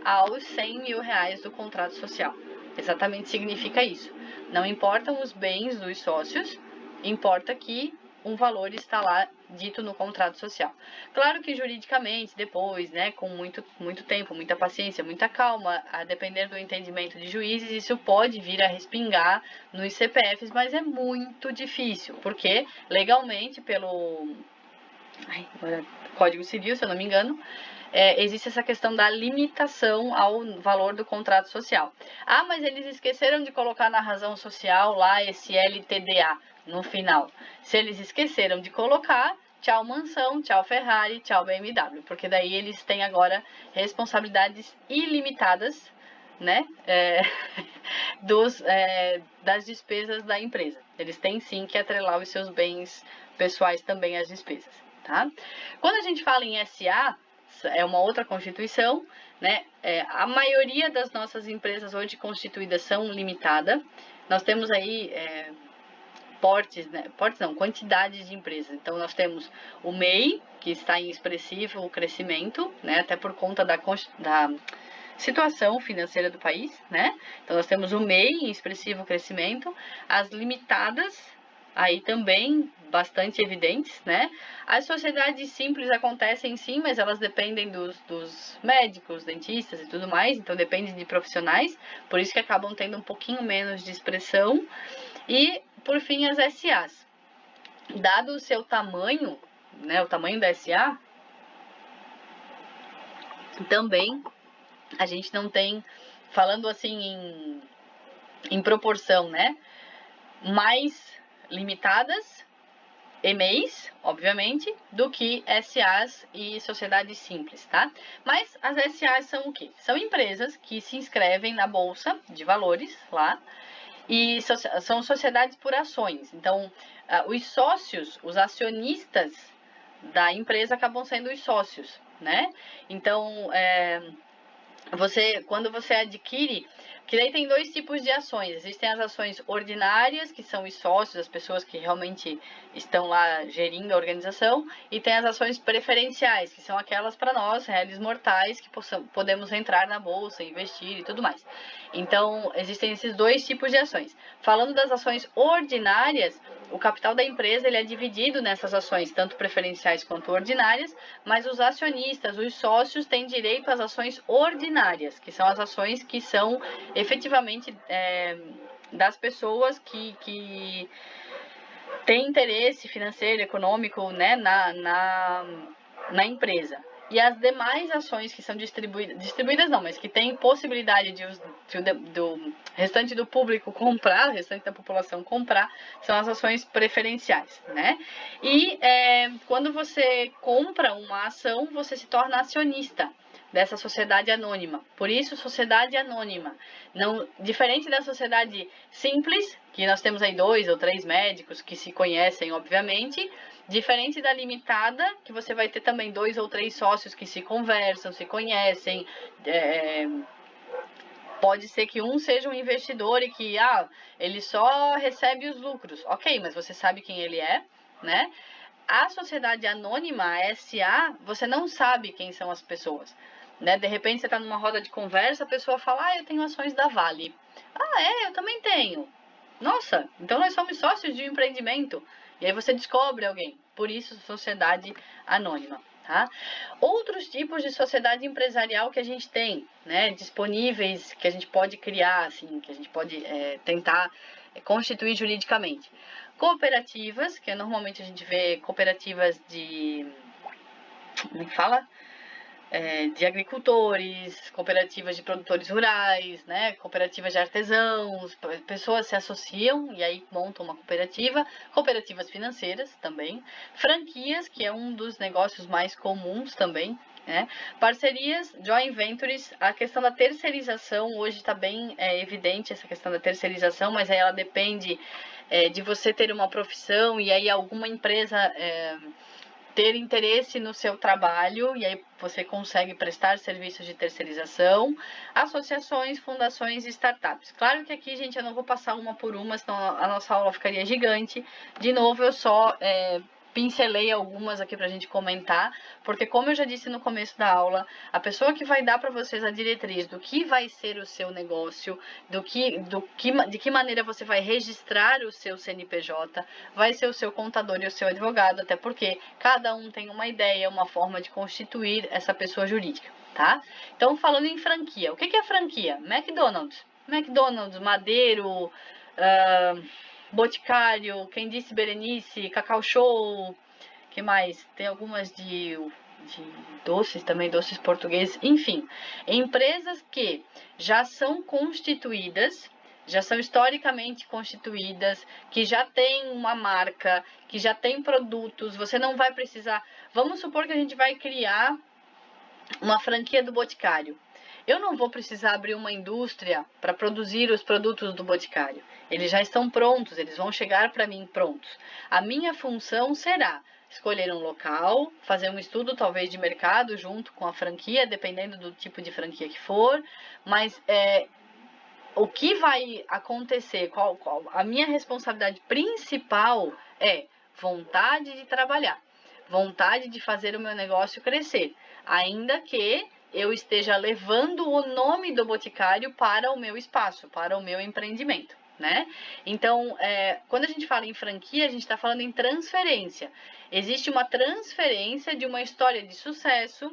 aos 100 mil reais do contrato social. Exatamente significa isso. Não importam os bens dos sócios, importa que um valor está lá dito no contrato social. Claro que juridicamente, depois, né, com muito tempo, muita paciência, muita calma, a depender do entendimento de juízes, isso pode vir a respingar nos CPFs, mas é muito difícil, porque legalmente, pelo Código Civil, se eu não me engano, existe essa questão da limitação ao valor do contrato social. Mas eles esqueceram de colocar na razão social lá esse LTDA no final. Se eles esqueceram de colocar, tchau mansão, tchau Ferrari, tchau BMW, porque daí eles têm agora responsabilidades ilimitadas, né, das despesas da empresa. Eles têm sim que atrelar os seus bens pessoais também às despesas, tá? Quando a gente fala em SA, é uma outra constituição, né? A maioria das nossas empresas hoje constituídas são limitadas. Nós temos aí quantidades de empresas. Então, nós temos o MEI, que está em expressivo crescimento, né? Até por conta da situação financeira do país, né? Então, nós temos o MEI em expressivo crescimento, as limitadas, aí também bastante evidentes, né? As sociedades simples acontecem sim, mas elas dependem dos médicos, dentistas e tudo mais, então depende de profissionais, por isso que acabam tendo um pouquinho menos de expressão. E, por fim, as SAs. Dado o seu tamanho, né, o tamanho da SA, também a gente não tem, falando assim em proporção, né, mais limitadas, EMEIs, obviamente, do que SAs e sociedades simples, tá? Mas as SAs são o quê? São empresas que se inscrevem na Bolsa de Valores lá e são sociedades por ações. Então, os sócios, os acionistas da empresa acabam sendo os sócios, né? Então, quando você adquire, que daí tem dois tipos de ações. Existem as ações ordinárias, que são os sócios, as pessoas que realmente estão lá gerindo a organização, e tem as ações preferenciais, que são aquelas para nós, réis mortais, que podemos entrar na bolsa, investir e tudo mais. Então, existem esses dois tipos de ações. Falando das ações ordinárias, o capital da empresa ele é dividido nessas ações, tanto preferenciais quanto ordinárias, mas os acionistas, os sócios, têm direito às ações ordinárias, que são as ações que são efetivamente das pessoas que têm interesse financeiro, econômico, né, na empresa. E as demais ações que são distribuídas não, mas que têm possibilidade do restante do público comprar, o restante da população comprar, são as ações preferenciais, né? E quando você compra uma ação, você se torna acionista dessa sociedade anônima. Por isso, sociedade anônima. Não, diferente da sociedade simples, que nós temos aí 2 ou 3 médicos que se conhecem, obviamente, diferente da limitada, que você vai ter também 2 ou 3 sócios que se conversam, se conhecem. Pode ser que um seja um investidor e que ele só recebe os lucros. Ok, mas você sabe quem ele é, né? A sociedade anônima, a SA, você não sabe quem são as pessoas, né? De repente você está numa roda de conversa, a pessoa fala, eu tenho ações da Vale. Eu também tenho. Nossa, então nós somos sócios de um empreendimento. E aí você descobre alguém. Por isso, sociedade anônima. Tá? Outros tipos de sociedade empresarial que a gente tem, né, disponíveis, que a gente pode criar, assim, que a gente pode tentar constituir juridicamente. Cooperativas, que normalmente a gente vê cooperativas como é que fala? De agricultores, cooperativas de produtores rurais, né, cooperativas de artesãos, pessoas se associam e aí montam uma cooperativa, cooperativas financeiras também, franquias, que é um dos negócios mais comuns também, né, parcerias, joint ventures, a questão da terceirização, hoje está bem evidente essa questão da terceirização, mas aí ela depende de você ter uma profissão e aí alguma empresa ter interesse no seu trabalho e aí você consegue prestar serviços de terceirização, associações, fundações e startups. Claro que aqui, gente, eu não vou passar uma por uma, senão a nossa aula ficaria gigante. De novo, eu só pincelei algumas aqui pra gente comentar, porque como eu já disse no começo da aula, a pessoa que vai dar para vocês a diretriz do que vai ser o seu negócio, de que maneira você vai registrar o seu CNPJ, vai ser o seu contador e o seu advogado, até porque cada um tem uma ideia, uma forma de constituir essa pessoa jurídica, tá? Então, falando em franquia, o que é franquia? McDonald's, Madeiro, Boticário, Quem Disse Berenice, Cacau Show, que mais? Tem algumas de doces também, doces portugueses, enfim, empresas que já são constituídas, já são historicamente constituídas, que já tem uma marca, que já tem produtos, você não vai precisar. Vamos supor que a gente vai criar uma franquia do Boticário. Eu não vou precisar abrir uma indústria para produzir os produtos do Boticário. Eles já estão prontos, eles vão chegar para mim prontos. A minha função será escolher um local, fazer um estudo talvez de mercado junto com a franquia, dependendo do tipo de franquia que for, mas o que vai acontecer, a minha responsabilidade principal é vontade de trabalhar, vontade de fazer o meu negócio crescer, ainda que eu esteja levando o nome do Boticário para o meu espaço, para o meu empreendimento, né? Então, quando a gente fala em franquia, a gente está falando em transferência. Existe uma transferência de uma história de sucesso,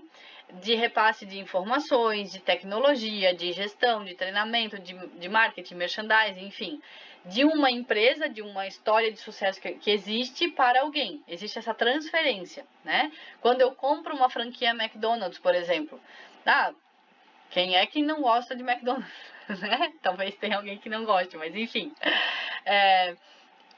de repasse de informações, de tecnologia, de gestão, de treinamento, de marketing, merchandising, enfim, de uma empresa, de uma história de sucesso que existe para alguém. Existe essa transferência, né? Quando eu compro uma franquia McDonald's, por exemplo, quem é que não gosta de McDonald's, né? Talvez tenha alguém que não goste, mas enfim.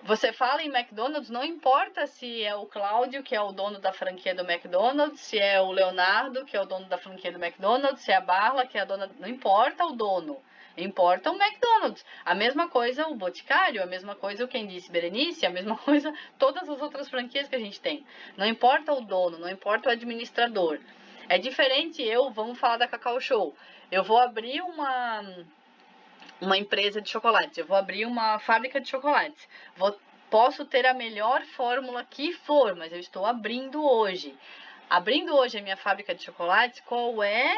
Você fala em McDonald's, não importa se é o Cláudio, que é o dono da franquia do McDonald's, se é o Leonardo, que é o dono da franquia do McDonald's, se é a Barla, que é a dona... Não importa o dono. importa o McDonald's. A mesma coisa o Boticário, a mesma coisa o Quem Disse Berenice, a mesma coisa todas as outras franquias que a gente tem. Não importa o dono, não importa o administrador. É diferente vamos falar da Cacau Show. Eu vou abrir uma empresa de chocolates, eu vou abrir uma fábrica de chocolates. Posso ter a melhor fórmula que for, mas eu estou abrindo hoje. Abrindo hoje a minha fábrica de chocolates, qual é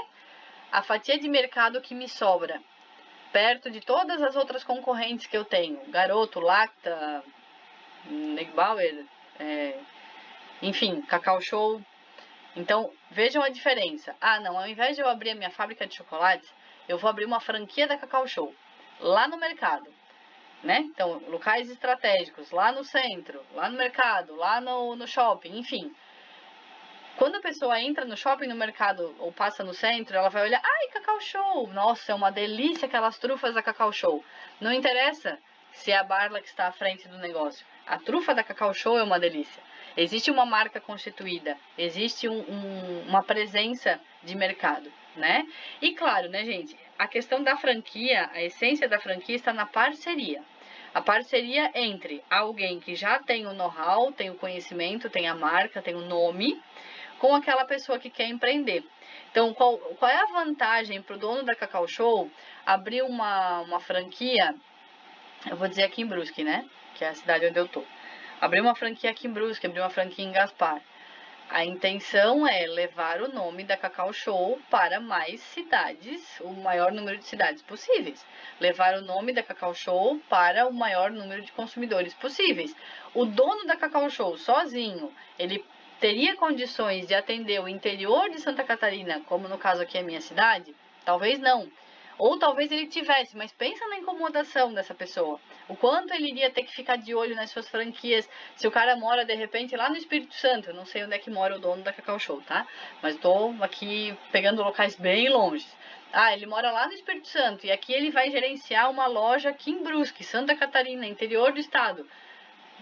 a fatia de mercado que me sobra? Perto de todas as outras concorrentes que eu tenho. Garoto, Lacta, Negbauer, enfim, Cacau Show. Então, vejam a diferença. Ah, não, ao invés de eu abrir a minha fábrica de chocolates, eu vou abrir uma franquia da Cacau Show. Lá no mercado. Né? Então, locais estratégicos, lá no centro, lá no mercado, lá no shopping, enfim. Quando a pessoa entra no shopping, no mercado ou passa no centro, ela vai olhar, ai, Cacau Show, nossa, é uma delícia aquelas trufas da Cacau Show. Não interessa se é a Barla que está à frente do negócio. A trufa da Cacau Show é uma delícia. Existe uma marca constituída, existe uma presença de mercado, né? E claro, né, gente, a questão da franquia, a essência da franquia está na parceria. A parceria entre alguém que já tem o know-how, tem o conhecimento, tem a marca, tem o nome, com aquela pessoa que quer empreender. Então, qual é a vantagem para o dono da Cacau Show abrir uma franquia, eu vou dizer aqui em Brusque, né? Que é a cidade onde eu tô. Abrir uma franquia aqui em Brusque, abrir uma franquia em Gaspar. A intenção é levar o nome da Cacau Show para mais cidades, o maior número de cidades possíveis. Levar o nome da Cacau Show para o maior número de consumidores possíveis. O dono da Cacau Show, sozinho, ele teria condições de atender o interior de Santa Catarina, como no caso aqui é a minha cidade? Talvez não. Ou talvez ele tivesse, mas pensa na incomodação dessa pessoa. O quanto ele iria ter que ficar de olho nas suas franquias. Se o cara mora, de repente, lá no Espírito Santo. Eu não sei onde é que mora o dono da Cacau Show, tá? Mas tô aqui pegando locais bem longe. Ah, ele mora lá no Espírito Santo. E aqui ele vai gerenciar uma loja aqui em Brusque, Santa Catarina, interior do estado.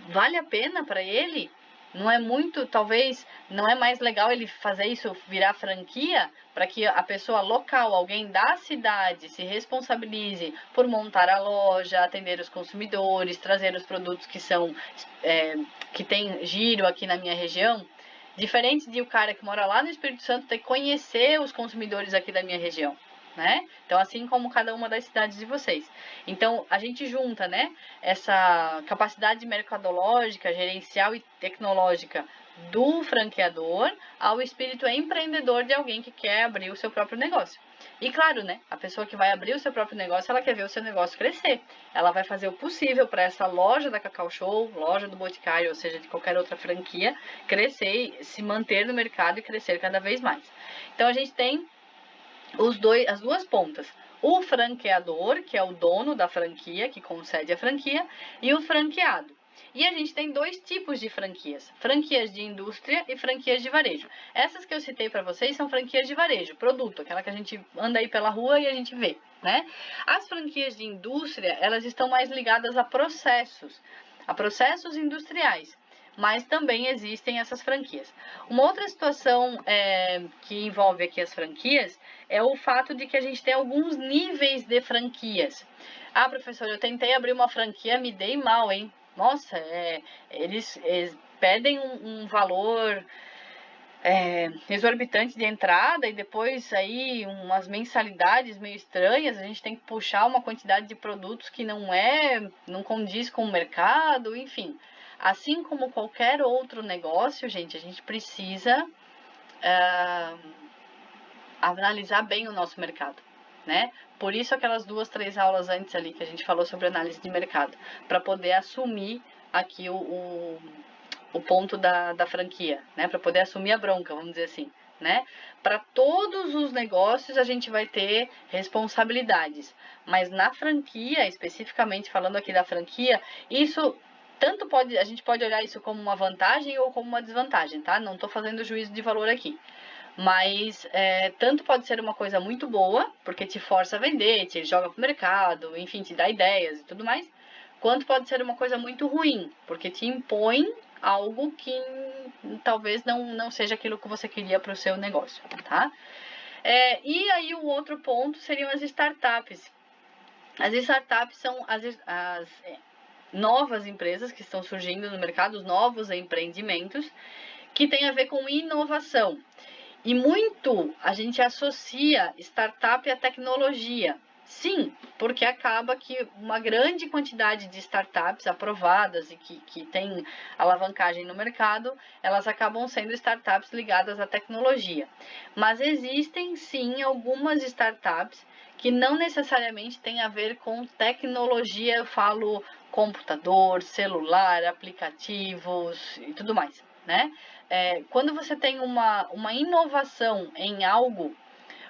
Vale a pena para ele? Não é muito, talvez, não é mais legal ele fazer isso virar franquia para que a pessoa local, alguém da cidade, se responsabilize por montar a loja, atender os consumidores, trazer os produtos que tem giro aqui na minha região, diferente de o cara que mora lá no Espírito Santo ter que conhecer os consumidores aqui da minha região. Né? Então, assim como cada uma das cidades de vocês. Então, a gente junta, né, essa capacidade mercadológica, gerencial e tecnológica do franqueador ao espírito empreendedor de alguém que quer abrir o seu próprio negócio. E claro, né, a pessoa que vai abrir o seu próprio negócio, ela quer ver o seu negócio crescer. Ela vai fazer o possível para essa loja da Cacau Show, loja do Boticário, ou seja, de qualquer outra franquia, crescer, se manter no mercado e crescer cada vez mais. Então, a gente tem as duas pontas. O franqueador, que é o dono da franquia, que concede a franquia, e o franqueado. E a gente tem dois tipos de franquias: franquias de indústria e franquias de varejo. Essas que eu citei para vocês são franquias de varejo, produto, aquela que a gente anda aí pela rua e a gente vê, né? As franquias de indústria, elas estão mais ligadas a processos industriais. Mas também existem essas franquias. Uma outra situação que envolve aqui as franquias é o fato de que a gente tem alguns níveis de franquias. Ah, professor, eu tentei abrir uma franquia, me dei mal, hein? Nossa, eles pedem um valor exorbitante de entrada e depois aí umas mensalidades meio estranhas. A gente tem que puxar uma quantidade de produtos que não condiz com o mercado, enfim. Assim como qualquer outro negócio, gente, a gente precisa analisar bem o nosso mercado, né? Por isso aquelas 2, 3 aulas antes ali que a gente falou sobre análise de mercado, para poder assumir aqui o ponto da franquia, né? Para poder assumir a bronca, vamos dizer assim, né? Para todos os negócios a gente vai ter responsabilidades, mas na franquia, especificamente falando aqui da franquia, isso a gente pode olhar isso como uma vantagem ou como uma desvantagem, tá? Não estou fazendo juízo de valor aqui. Mas tanto pode ser uma coisa muito boa, porque te força a vender, te joga pro mercado, enfim, te dá ideias e tudo mais, quanto pode ser uma coisa muito ruim, porque te impõe algo que talvez não seja aquilo que você queria para o seu negócio, tá? E aí o outro ponto seriam as startups. As startups são as novas empresas que estão surgindo no mercado, os novos empreendimentos, que tem a ver com inovação. E muito a gente associa startup à tecnologia. Sim, porque acaba que uma grande quantidade de startups aprovadas e que tem alavancagem no mercado, elas acabam sendo startups ligadas à tecnologia. Mas existem sim algumas startups que não necessariamente têm a ver com tecnologia, eu falo computador, celular, aplicativos e tudo mais, né? Quando você tem uma inovação em algo,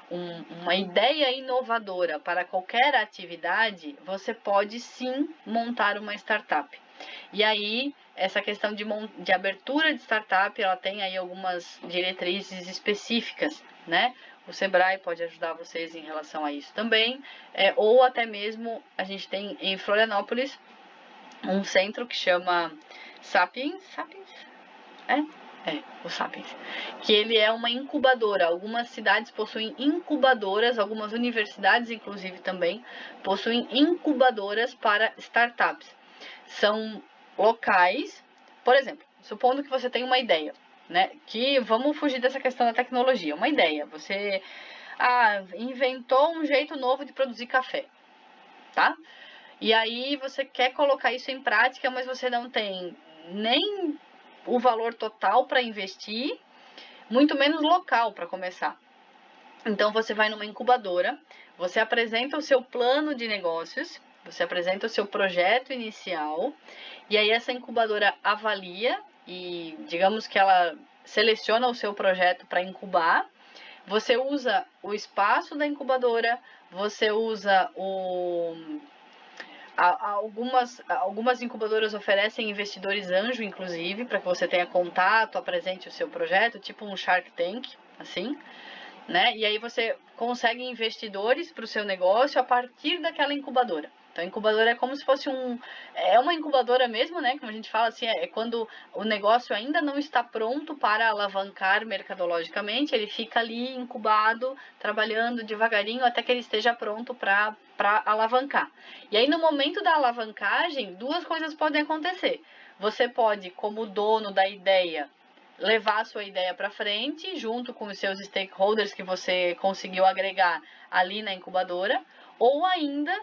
uma ideia inovadora para qualquer atividade, você pode sim montar uma startup. E aí, essa questão de abertura de startup, ela tem aí algumas diretrizes específicas, né? O Sebrae pode ajudar vocês em relação a isso também, ou até mesmo a gente tem em Florianópolis um centro que chama Sapiens, o Sapiens, que ele é uma incubadora. Algumas cidades possuem incubadoras, algumas universidades, inclusive, também possuem incubadoras para startups. São locais, por exemplo, supondo que você tem uma ideia, né? Que vamos fugir dessa questão da tecnologia. Uma ideia, você inventou um jeito novo de produzir café, tá? E aí você quer colocar isso em prática, mas você não tem nem o valor total para investir, muito menos local para começar. Então você vai numa incubadora, você apresenta o seu plano de negócios, você apresenta o seu projeto inicial, e aí essa incubadora avalia e digamos que ela seleciona o seu projeto para incubar. Você usa o espaço da incubadora, você usa algumas incubadoras oferecem investidores anjo, inclusive, para que você tenha contato, apresente o seu projeto, tipo um Shark Tank, assim, né? E aí você consegue investidores para o seu negócio a partir daquela incubadora. Então, a incubadora é como se fosse uma incubadora mesmo, né? Como a gente fala assim, é quando o negócio ainda não está pronto para alavancar mercadologicamente, ele fica ali incubado, trabalhando devagarinho até que ele esteja pronto para alavancar. E aí, no momento da alavancagem, duas coisas podem acontecer. Você pode, como dono da ideia, levar a sua ideia para frente, junto com os seus stakeholders que você conseguiu agregar ali na incubadora, ou ainda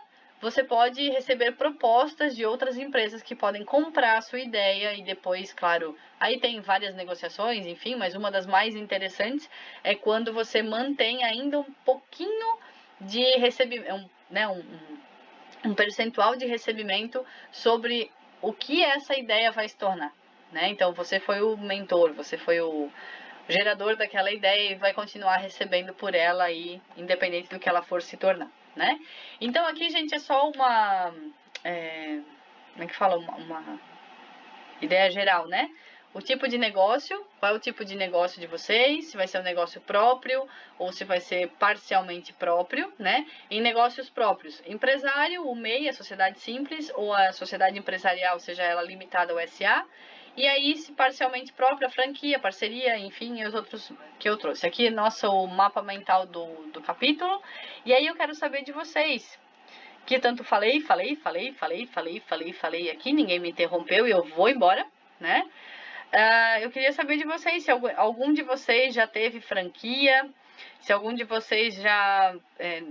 você pode receber propostas de outras empresas que podem comprar a sua ideia e depois, claro, aí tem várias negociações, enfim, mas uma das mais interessantes é quando você mantém ainda um pouquinho de recebimento, né, um percentual de recebimento sobre o que essa ideia vai se tornar, né? Então você foi o mentor, você foi o gerador daquela ideia e vai continuar recebendo por ela aí, independente do que ela for se tornar, né? Então aqui, gente, é só como é que fala? Uma ideia geral, né? O tipo de negócio, qual é o tipo de negócio de vocês, se vai ser um negócio próprio ou se vai ser parcialmente próprio, né? Em negócios próprios, empresário, o MEI, a sociedade simples ou a sociedade empresarial, seja ela limitada ou SA, e aí se parcialmente própria, franquia, parceria, enfim, e os outros que eu trouxe. Aqui é nosso mapa mental do capítulo, e aí eu quero saber de vocês, que tanto falei aqui, ninguém me interrompeu e eu vou embora, né? Eu queria saber de vocês se algum de vocês já teve franquia, se algum de vocês já,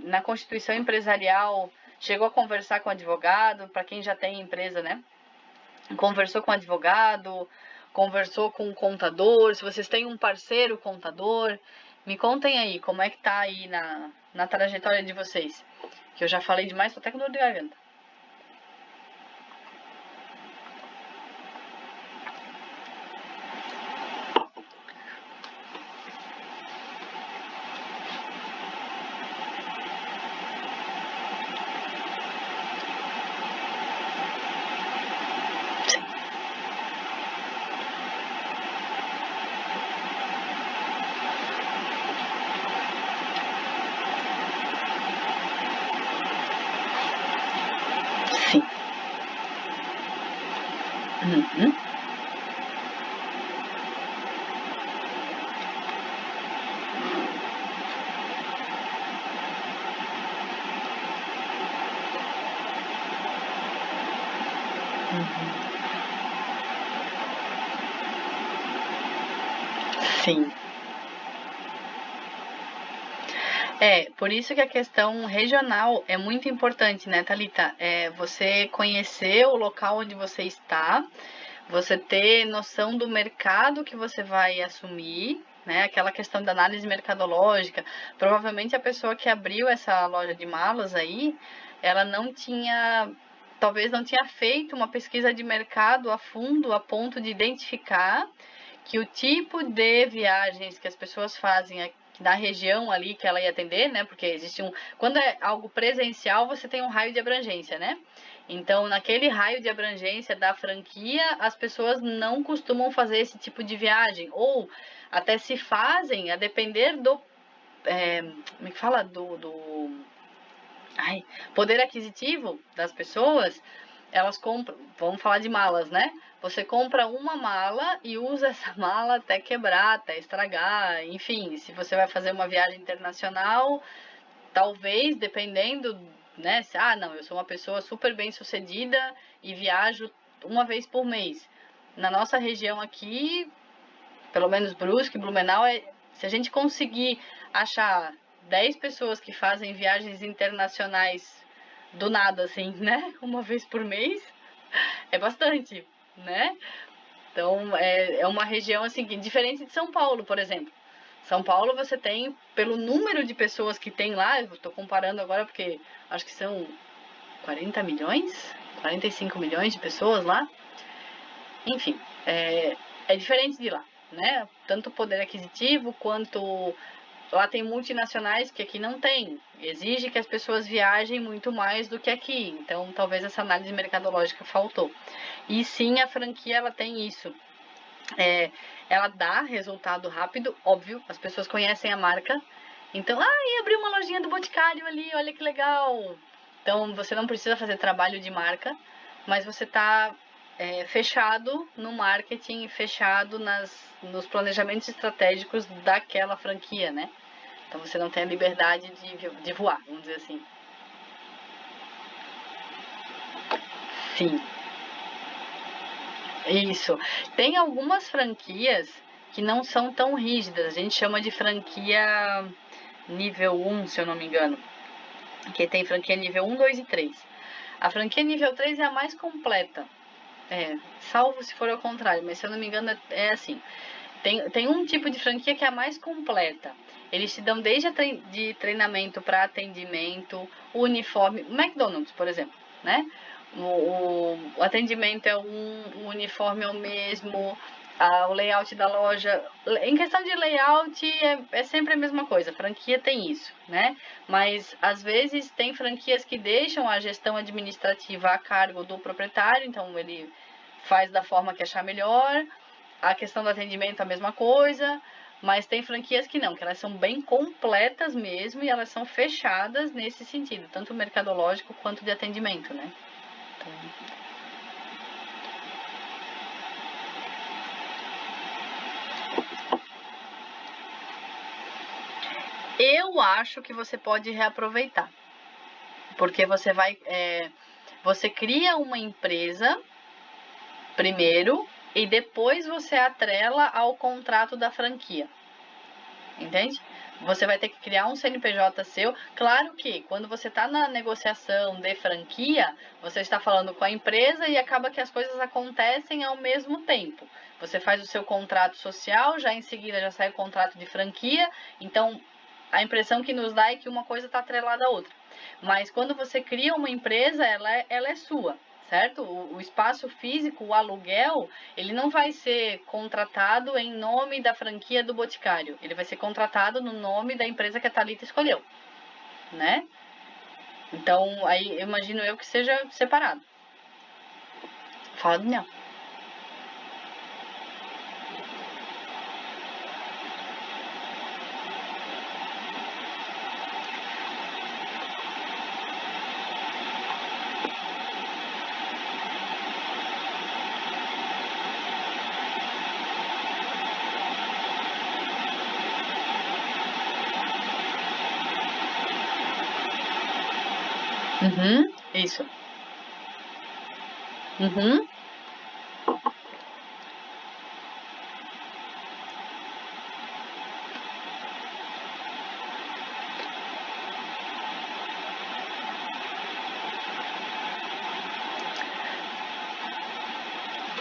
na constituição empresarial, chegou a conversar com advogado, para quem já tem empresa, né? Conversou com advogado, conversou com um contador, se vocês têm um parceiro contador, me contem aí, como é que tá aí na trajetória de vocês, que eu já falei demais, tô até com dor de garganta. Uhum. Sim. Por isso que a questão regional é muito importante, né, Thalita? Você conhecer o local onde você está, você ter noção do mercado que você vai assumir, né? Aquela questão da análise mercadológica. Provavelmente a pessoa que abriu essa loja de malas aí, ela não tinha, talvez não tinha feito uma pesquisa de mercado a fundo, a ponto de identificar que o tipo de viagens que as pessoas fazem na região ali que ela ia atender, né? Porque existe quando é algo presencial, você tem um raio de abrangência, né? Então, naquele raio de abrangência da franquia, as pessoas não costumam fazer esse tipo de viagem, ou até se fazem, a depender do, como é que fala, ai, poder aquisitivo das pessoas, elas compram, vamos falar de malas, né? Você compra uma mala e usa essa mala até quebrar, até estragar, enfim, se você vai fazer uma viagem internacional, talvez, dependendo, né? Não, eu sou uma pessoa super bem sucedida e viajo uma vez por mês. Na nossa região aqui, pelo menos Brusque, Blumenau, se a gente conseguir achar 10 pessoas que fazem viagens internacionais do nada, assim, né? Uma vez por mês, é bastante, né? Então, é uma região, assim, diferente de São Paulo, por exemplo. São Paulo você tem, pelo número de pessoas que tem lá, eu estou comparando agora porque acho que são 40 milhões, 45 milhões de pessoas lá. Enfim, é diferente de lá, né? Tanto poder aquisitivo quanto lá tem multinacionais que aqui não tem. Exige que as pessoas viajem muito mais do que aqui. Então, talvez essa análise mercadológica faltou. E sim, a franquia ela tem isso. Ela dá resultado rápido, óbvio. As pessoas conhecem a marca. Então, abri uma lojinha do Boticário ali, olha que legal. Então, você não precisa fazer trabalho de marca, mas você está fechado no marketing, fechado nos planejamentos estratégicos daquela franquia, né? Então você não tem a liberdade de voar, vamos dizer assim. Sim, isso. Tem algumas franquias que não são tão rígidas. A gente chama de franquia nível 1, se eu não me engano. Que tem franquia nível 1, 2 e 3. A franquia nível 3 é a mais completa. Salvo se for ao contrário, mas se eu não me engano é assim. Tem um tipo de franquia que é a mais completa. Eles te dão desde de treinamento para atendimento, o uniforme. McDonald's, por exemplo, né? O atendimento é o uniforme é o mesmo, o layout da loja. Em questão de layout, é sempre a mesma coisa. A franquia tem isso, né? Mas às vezes tem franquias que deixam a gestão administrativa a cargo do proprietário, então ele faz da forma que achar melhor. A questão do atendimento é a mesma coisa, mas tem franquias que não, que elas são bem completas mesmo e elas são fechadas nesse sentido, tanto mercadológico quanto de atendimento, né? Então... Eu acho que você pode reaproveitar, porque você cria uma empresa primeiro e depois você atrela ao contrato da franquia. Entende? Você vai ter que criar um CNPJ seu. Claro que quando você está na negociação de franquia, você está falando com a empresa e acaba que as coisas acontecem ao mesmo tempo. Você faz o seu contrato social, já em seguida já sai o contrato de franquia. Então, a impressão que nos dá é que uma coisa está atrelada à outra. Mas quando você cria uma empresa, ela é sua. Certo? O espaço físico, o aluguel, ele não vai ser contratado em nome da franquia do Boticário. Ele vai ser contratado no nome da empresa que a Thalita escolheu, né? Então, aí imagino eu que seja separado. Fala, Daniel. Uhum, isso. Uhum.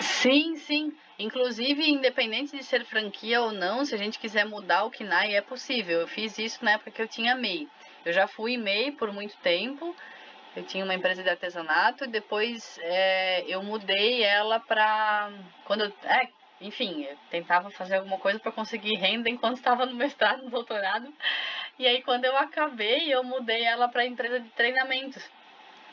Sim, sim. Inclusive, independente de ser franquia ou não, se a gente quiser mudar o KNAI, é possível. Eu fiz isso na época que eu tinha MEI. Eu já fui MEI por muito tempo. Eu tinha uma empresa de artesanato e depois eu mudei ela para quando enfim, eu tentava fazer alguma coisa para conseguir renda enquanto estava no mestrado, no doutorado. E aí quando eu acabei, eu mudei ela para empresa de treinamentos.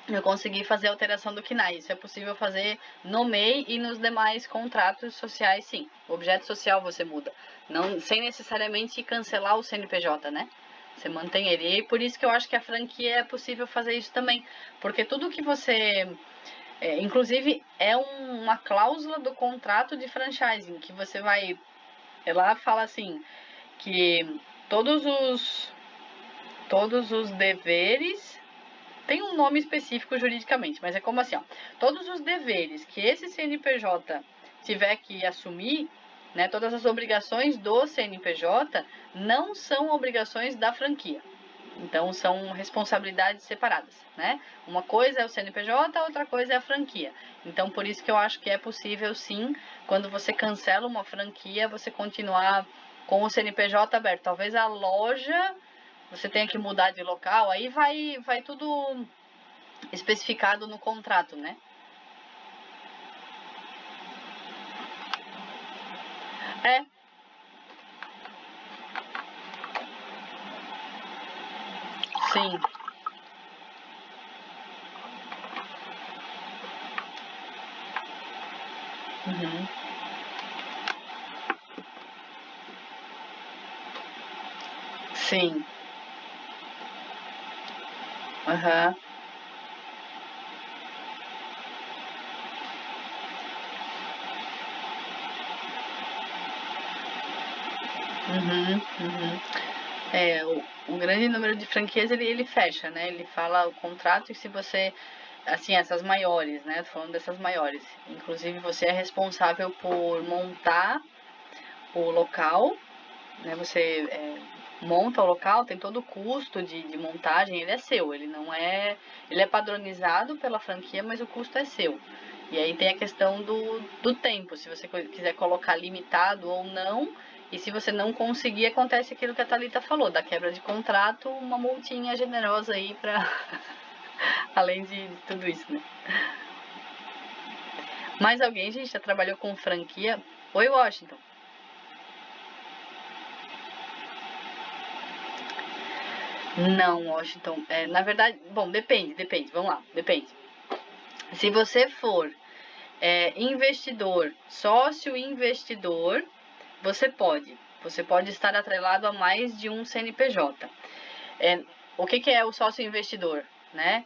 Eu consegui fazer a alteração do KNAI. Isso é possível fazer no MEI e nos demais contratos sociais, sim. O objeto social você muda, não sem necessariamente cancelar o CNPJ, né? Você mantém ele. E por isso que eu acho que a franquia é possível fazer isso também. Porque tudo que você. Inclusive, é uma cláusula do contrato de franchising, que você vai. Ela fala assim, que todos os deveres. Tem um nome específico juridicamente, mas é como assim, ó, todos os deveres que esse CNPJ tiver que assumir, né, todas as obrigações do CNPJ não são obrigações da franquia. Então são responsabilidades separadas, né? Uma coisa é o CNPJ, outra coisa é a franquia. Então por isso que eu acho que é possível sim, quando você cancela uma franquia, você continuar com o CNPJ aberto. Talvez a loja você tenha que mudar de local, aí vai tudo especificado no contrato, né? É, sim. Uhum. Sim. Aham. Uhum. Uhum. O grande número de franquias ele fecha, né? Ele fala o contrato e se você, assim, essas maiores, né? Tô falando dessas maiores. Inclusive você é responsável por montar o local, né? Você monta o local, tem todo o custo de montagem, ele é seu, ele não é, ele é padronizado pela franquia, mas o custo é seu. E aí tem a questão do tempo, se você quiser colocar limitado ou não, e se você não conseguir, acontece aquilo que a Thalita falou, da quebra de contrato, uma multinha generosa aí pra, além de tudo isso, né? Mais alguém, gente, já trabalhou com franquia? Oi, Washington. Não, Washington. Na verdade, bom, depende. Vamos lá, depende. Se você for investidor, sócio investidor, você pode. Você pode estar atrelado a mais de um CNPJ. O que é o sócio investidor? Né?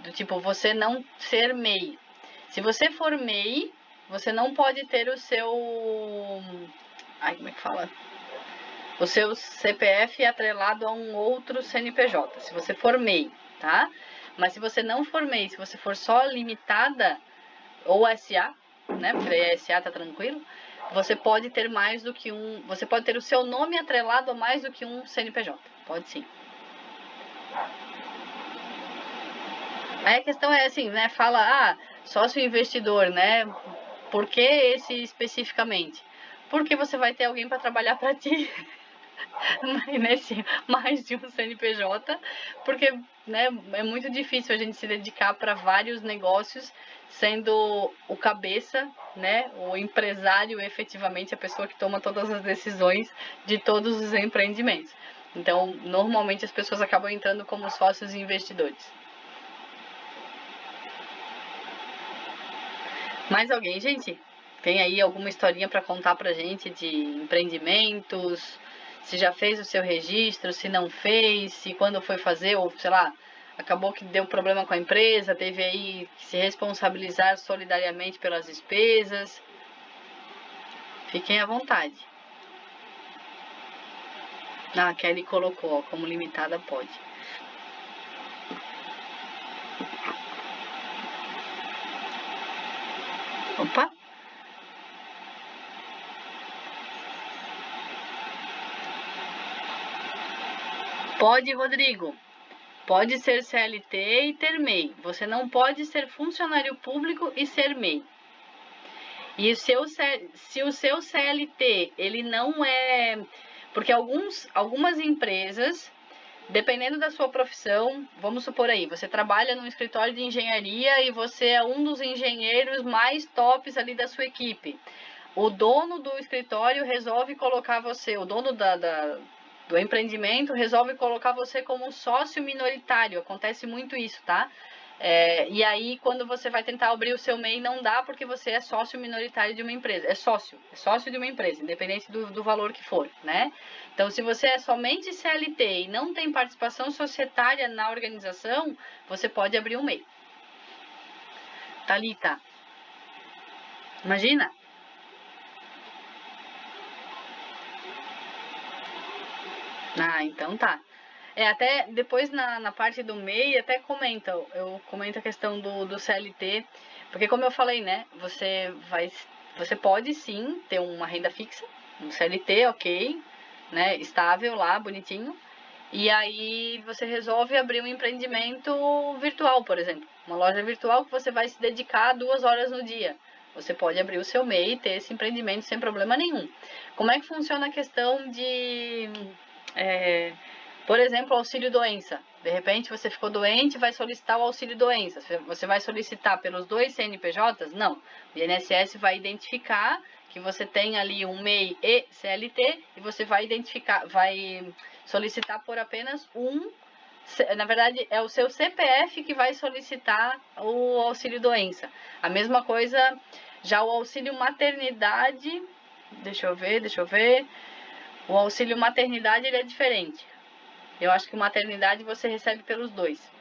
Do tipo, você não ser MEI. Se você for MEI, você não pode ter o seu. Ai, como é que fala? O seu CPF atrelado a um outro CNPJ, se você for MEI, tá? Mas se você não for MEI, se você for só limitada ou SA, né? Porque daí a SA tá tranquilo. Você pode ter mais do que um. Você pode ter o seu nome atrelado a mais do que um CNPJ. Pode sim. Aí a questão é assim, né? Fala, sócio investidor, né? Por que esse especificamente? Porque você vai ter alguém para trabalhar para ti. Nesse mais de um CNPJ, porque né, é muito difícil a gente se dedicar para vários negócios, sendo o cabeça, né, o empresário efetivamente, a pessoa que toma todas as decisões de todos os empreendimentos. Então, normalmente as pessoas acabam entrando como sócios e investidores. Mais alguém, gente? Tem aí alguma historinha para contar pra gente de empreendimentos? Se já fez o seu registro, se não fez, se quando foi fazer, ou sei lá, acabou que deu problema com a empresa, teve aí que se responsabilizar solidariamente pelas despesas. Fiquem à vontade. A Kelly colocou, ó, como limitada pode. Pode, Rodrigo. Pode ser CLT e ter MEI. Você não pode ser funcionário público e ser MEI. E se o seu CLT, ele não é... Porque algumas empresas, dependendo da sua profissão, vamos supor aí, você trabalha num escritório de engenharia e você é um dos engenheiros mais tops ali da sua equipe. O dono do escritório resolve colocar você, o dono do empreendimento resolve colocar você como sócio minoritário. Acontece muito isso, tá? E aí, quando você vai tentar abrir o seu MEI, não dá porque você é sócio minoritário de uma empresa. É sócio de uma empresa, independente do valor que for, né? Então, se você é somente CLT e não tem participação societária na organização, você pode abrir um MEI. Thalita, imagina? Ah, então tá. Até depois na parte do MEI, até eu comento a questão do CLT, porque como eu falei, né, você pode sim ter uma renda fixa, um CLT, ok, né, estável lá, bonitinho, e aí você resolve abrir um empreendimento virtual, por exemplo, uma loja virtual que você vai se dedicar 2 horas no dia. Você pode abrir o seu MEI e ter esse empreendimento sem problema nenhum. Como é que funciona a questão de... por exemplo, auxílio doença. De repente você ficou doente e vai solicitar o auxílio doença. Você vai solicitar pelos 2 CNPJs? Não. O INSS vai identificar que você tem ali um MEI e CLT e você vai solicitar por apenas um. Na verdade, é o seu CPF que vai solicitar o auxílio doença. A mesma coisa, já o auxílio maternidade. Deixa eu ver. O auxílio maternidade ele é diferente. Eu acho que maternidade você recebe pelos 2.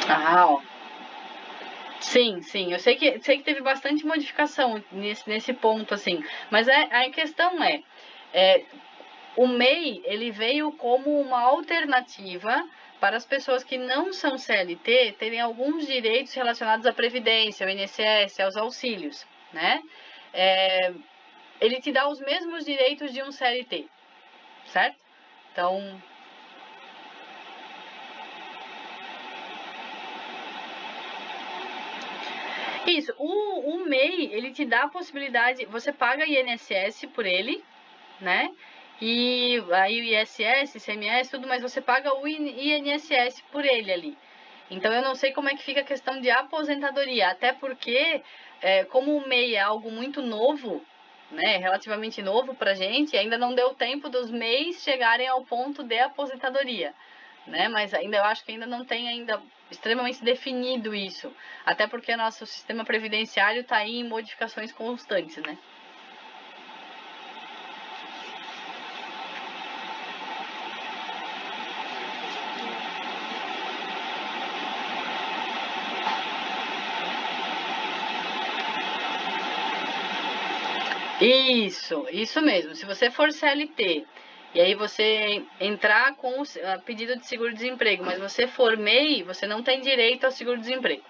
Ah, ó. Sim. Eu sei que teve bastante modificação nesse ponto, assim. Mas a questão o MEI, ele veio como uma alternativa para as pessoas que não são CLT terem alguns direitos relacionados à Previdência, ao INSS, aos auxílios, né? Ele te dá os mesmos direitos de um CLT, certo? Então... Isso, o MEI, ele te dá a possibilidade, você paga INSS por ele, né? E aí o ISS, ICMS, tudo, mas você paga o INSS por ele ali. Então eu não sei como é que fica a questão de aposentadoria, até porque como o MEI é algo muito novo, né, relativamente novo pra gente, ainda não deu tempo dos MEIs chegarem ao ponto de aposentadoria, né? Mas ainda eu acho que ainda não tem ainda extremamente definido isso, até porque nosso sistema previdenciário está aí em modificações constantes, né? Isso mesmo. Se você for CLT e aí você entrar com o pedido de seguro-desemprego, mas você for MEI, você não tem direito ao seguro-desemprego.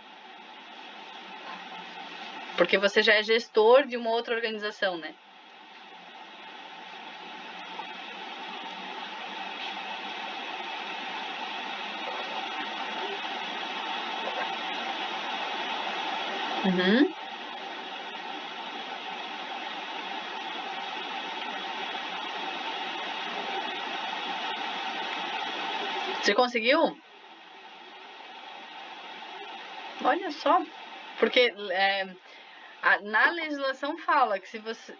Porque você já é gestor de uma outra organização, né? Uhum. Você conseguiu? Olha só. Porque na legislação fala que se você...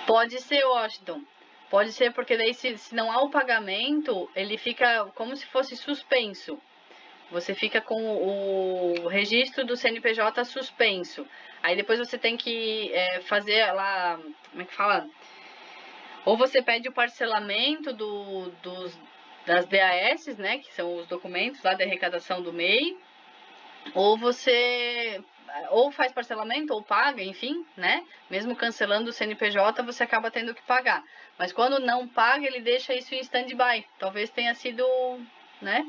Pode ser, Washington. Pode ser porque daí se não há o pagamento, ele fica como se fosse suspenso. Você fica com o registro do CNPJ suspenso. Aí depois você tem que fazer lá, como é que fala? Ou você pede o parcelamento das DAS, né, que são os documentos lá da arrecadação do MEI, ou você ou faz parcelamento ou paga, enfim, né? Mesmo cancelando o CNPJ, você acaba tendo que pagar. Mas quando não paga, ele deixa isso em stand-by. Talvez tenha sido, né?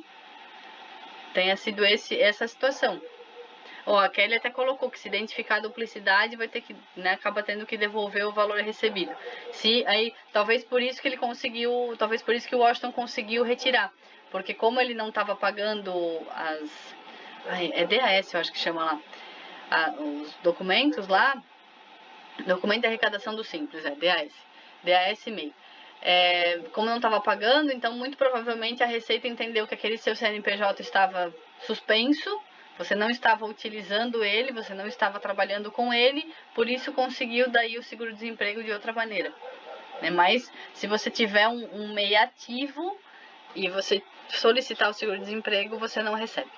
Tenha sido essa situação. Ó, a Kelly até colocou que se identificar a duplicidade vai ter que, né, acaba tendo que devolver o valor recebido. Se aí, talvez por isso que ele conseguiu, talvez por isso que o Washington conseguiu retirar, porque como ele não estava pagando é DAS, eu acho que chama lá, os documentos lá, documento de arrecadação do Simples, DAS MEI. Como não estava pagando, então muito provavelmente a Receita entendeu que aquele seu CNPJ estava suspenso, você não estava utilizando ele, você não estava trabalhando com ele, por isso conseguiu daí o seguro-desemprego de outra maneira. Né? Mas se você tiver um MEI ativo e você solicitar o seguro-desemprego, você não recebe.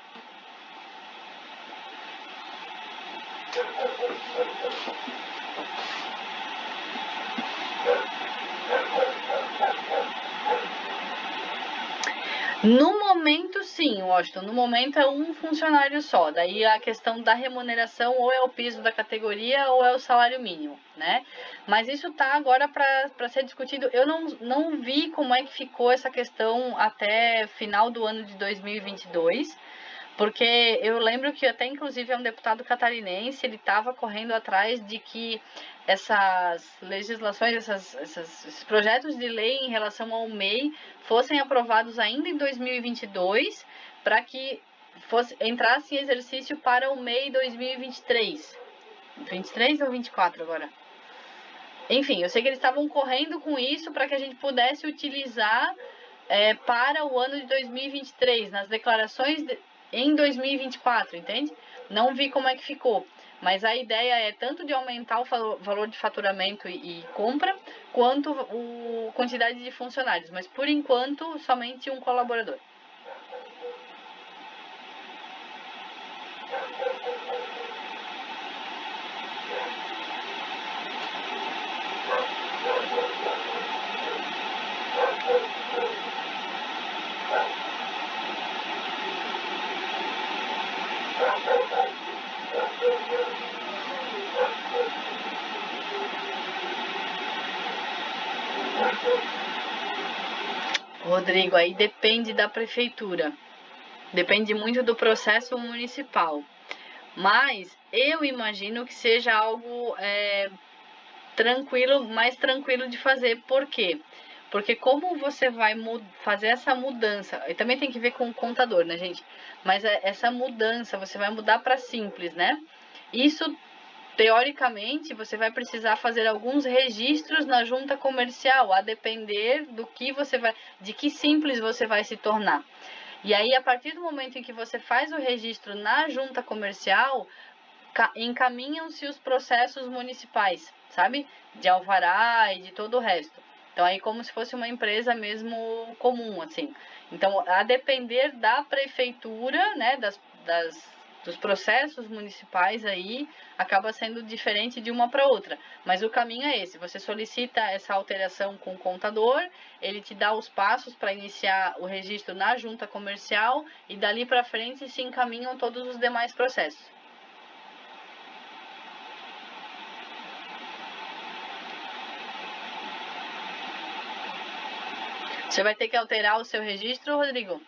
No momento, sim, Washington. No momento é um funcionário só. Daí a questão da remuneração ou é o piso da categoria ou é o salário mínimo, né? Mas isso tá agora para ser discutido. Eu não vi como é que ficou essa questão até final do ano de 2022. Porque eu lembro que até inclusive é um deputado catarinense, ele estava correndo atrás de que essas legislações, esses projetos de lei em relação ao MEI fossem aprovados ainda em 2022 para que entrasse em exercício para o MEI 2023. 23 ou 24 agora? Enfim, eu sei que eles estavam correndo com isso para que a gente pudesse utilizar para o ano de 2023, nas declarações em 2024, entende? Não vi como é que ficou, mas a ideia é tanto de aumentar o valor de faturamento e compra, quanto a quantidade de funcionários, mas por enquanto somente um colaborador. Rodrigo, aí depende da prefeitura. Depende muito do processo municipal. Mas eu imagino que seja algo mais tranquilo de fazer. Por quê? Porque como você vai fazer essa mudança, e também tem que ver com o contador, né, gente? Mas essa mudança, você vai mudar para simples, né? Isso, teoricamente, você vai precisar fazer alguns registros na junta comercial, a depender de que simples você vai se tornar. E aí, a partir do momento em que você faz o registro na junta comercial, encaminham-se os processos municipais, sabe? De alvará e de todo o resto. Então, aí como se fosse uma empresa mesmo comum, assim. Então, a depender da prefeitura, né, dos processos municipais aí, acaba sendo diferente de uma para outra. Mas o caminho é esse, você solicita essa alteração com o contador, ele te dá os passos para iniciar o registro na junta comercial e dali para frente se encaminham todos os demais processos. Você vai ter que alterar o seu registro, Rodrigo?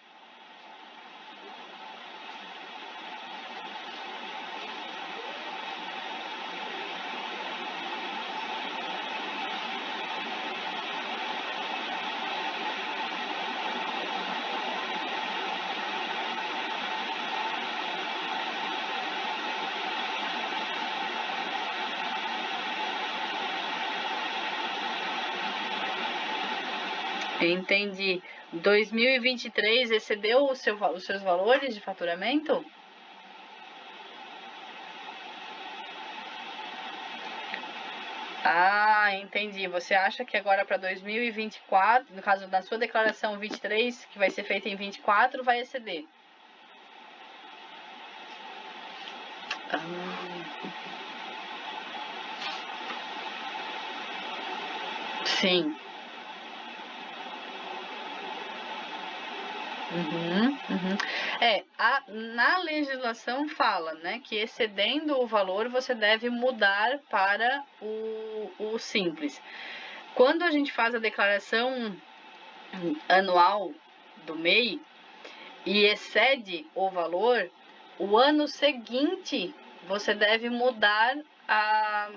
Entendi. 2023 excedeu os seus valores de faturamento? Ah, entendi. Você acha que agora para 2024, no caso da sua declaração 23, que vai ser feita em 24, vai exceder? Sim. Na legislação fala, né, que excedendo o valor você deve mudar para o simples. Quando a gente faz a declaração anual do MEI e excede o valor, o ano seguinte você deve mudar a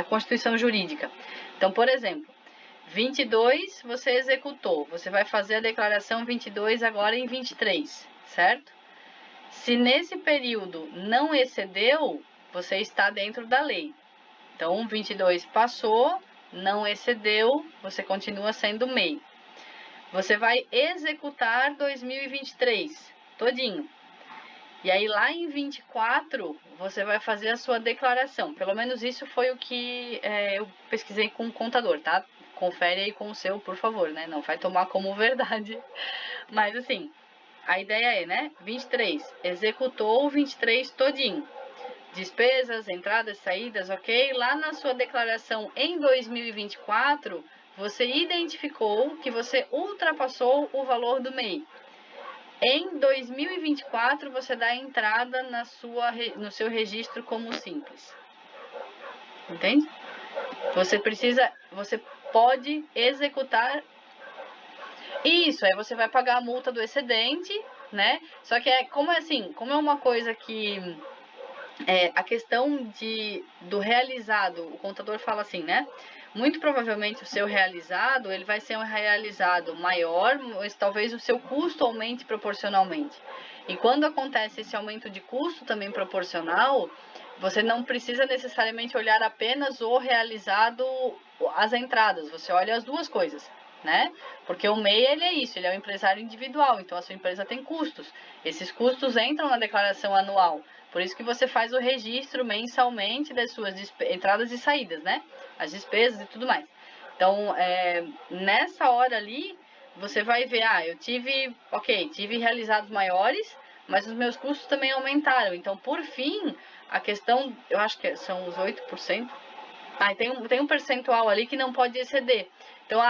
constituição jurídica. Então, por exemplo, 22 você executou, você vai fazer a declaração 22 agora em 23, certo? Se nesse período não excedeu, você está dentro da lei. Então, 22 passou, não excedeu, você continua sendo MEI. Você vai executar 2023 todinho. E aí lá em 24 você vai fazer a sua declaração. Pelo menos isso foi o que eu pesquisei com o contador, tá? Confere aí com o seu, por favor, né? Não vai tomar como verdade. Mas assim, a ideia é, né? 23, executou o 23 todinho. Despesas, entradas, saídas, ok? Lá na sua declaração em 2024, você identificou que você ultrapassou o valor do MEI. Em 2024, você dá entrada no seu registro como simples. Entende? Você pode executar isso, aí você vai pagar a multa do excedente, né? Só que como é uma coisa que a questão do realizado, o contador fala assim, né? Muito provavelmente o seu realizado, ele vai ser um realizado maior, mas talvez o seu custo aumente proporcionalmente. E quando acontece esse aumento de custo também proporcional, você não precisa necessariamente olhar apenas o realizado, as entradas, você olha as duas coisas, né? Porque o MEI, ele é isso, ele é um empresário individual, então a sua empresa tem custos. Esses custos entram na declaração anual. Por isso que você faz o registro mensalmente das suas entradas e saídas, né? As despesas e tudo mais. Então, nessa hora ali, você vai ver, eu tive realizados maiores, mas os meus custos também aumentaram. Então, por fim, a questão, eu acho que são os 8%. Tem um percentual ali que não pode exceder. Então,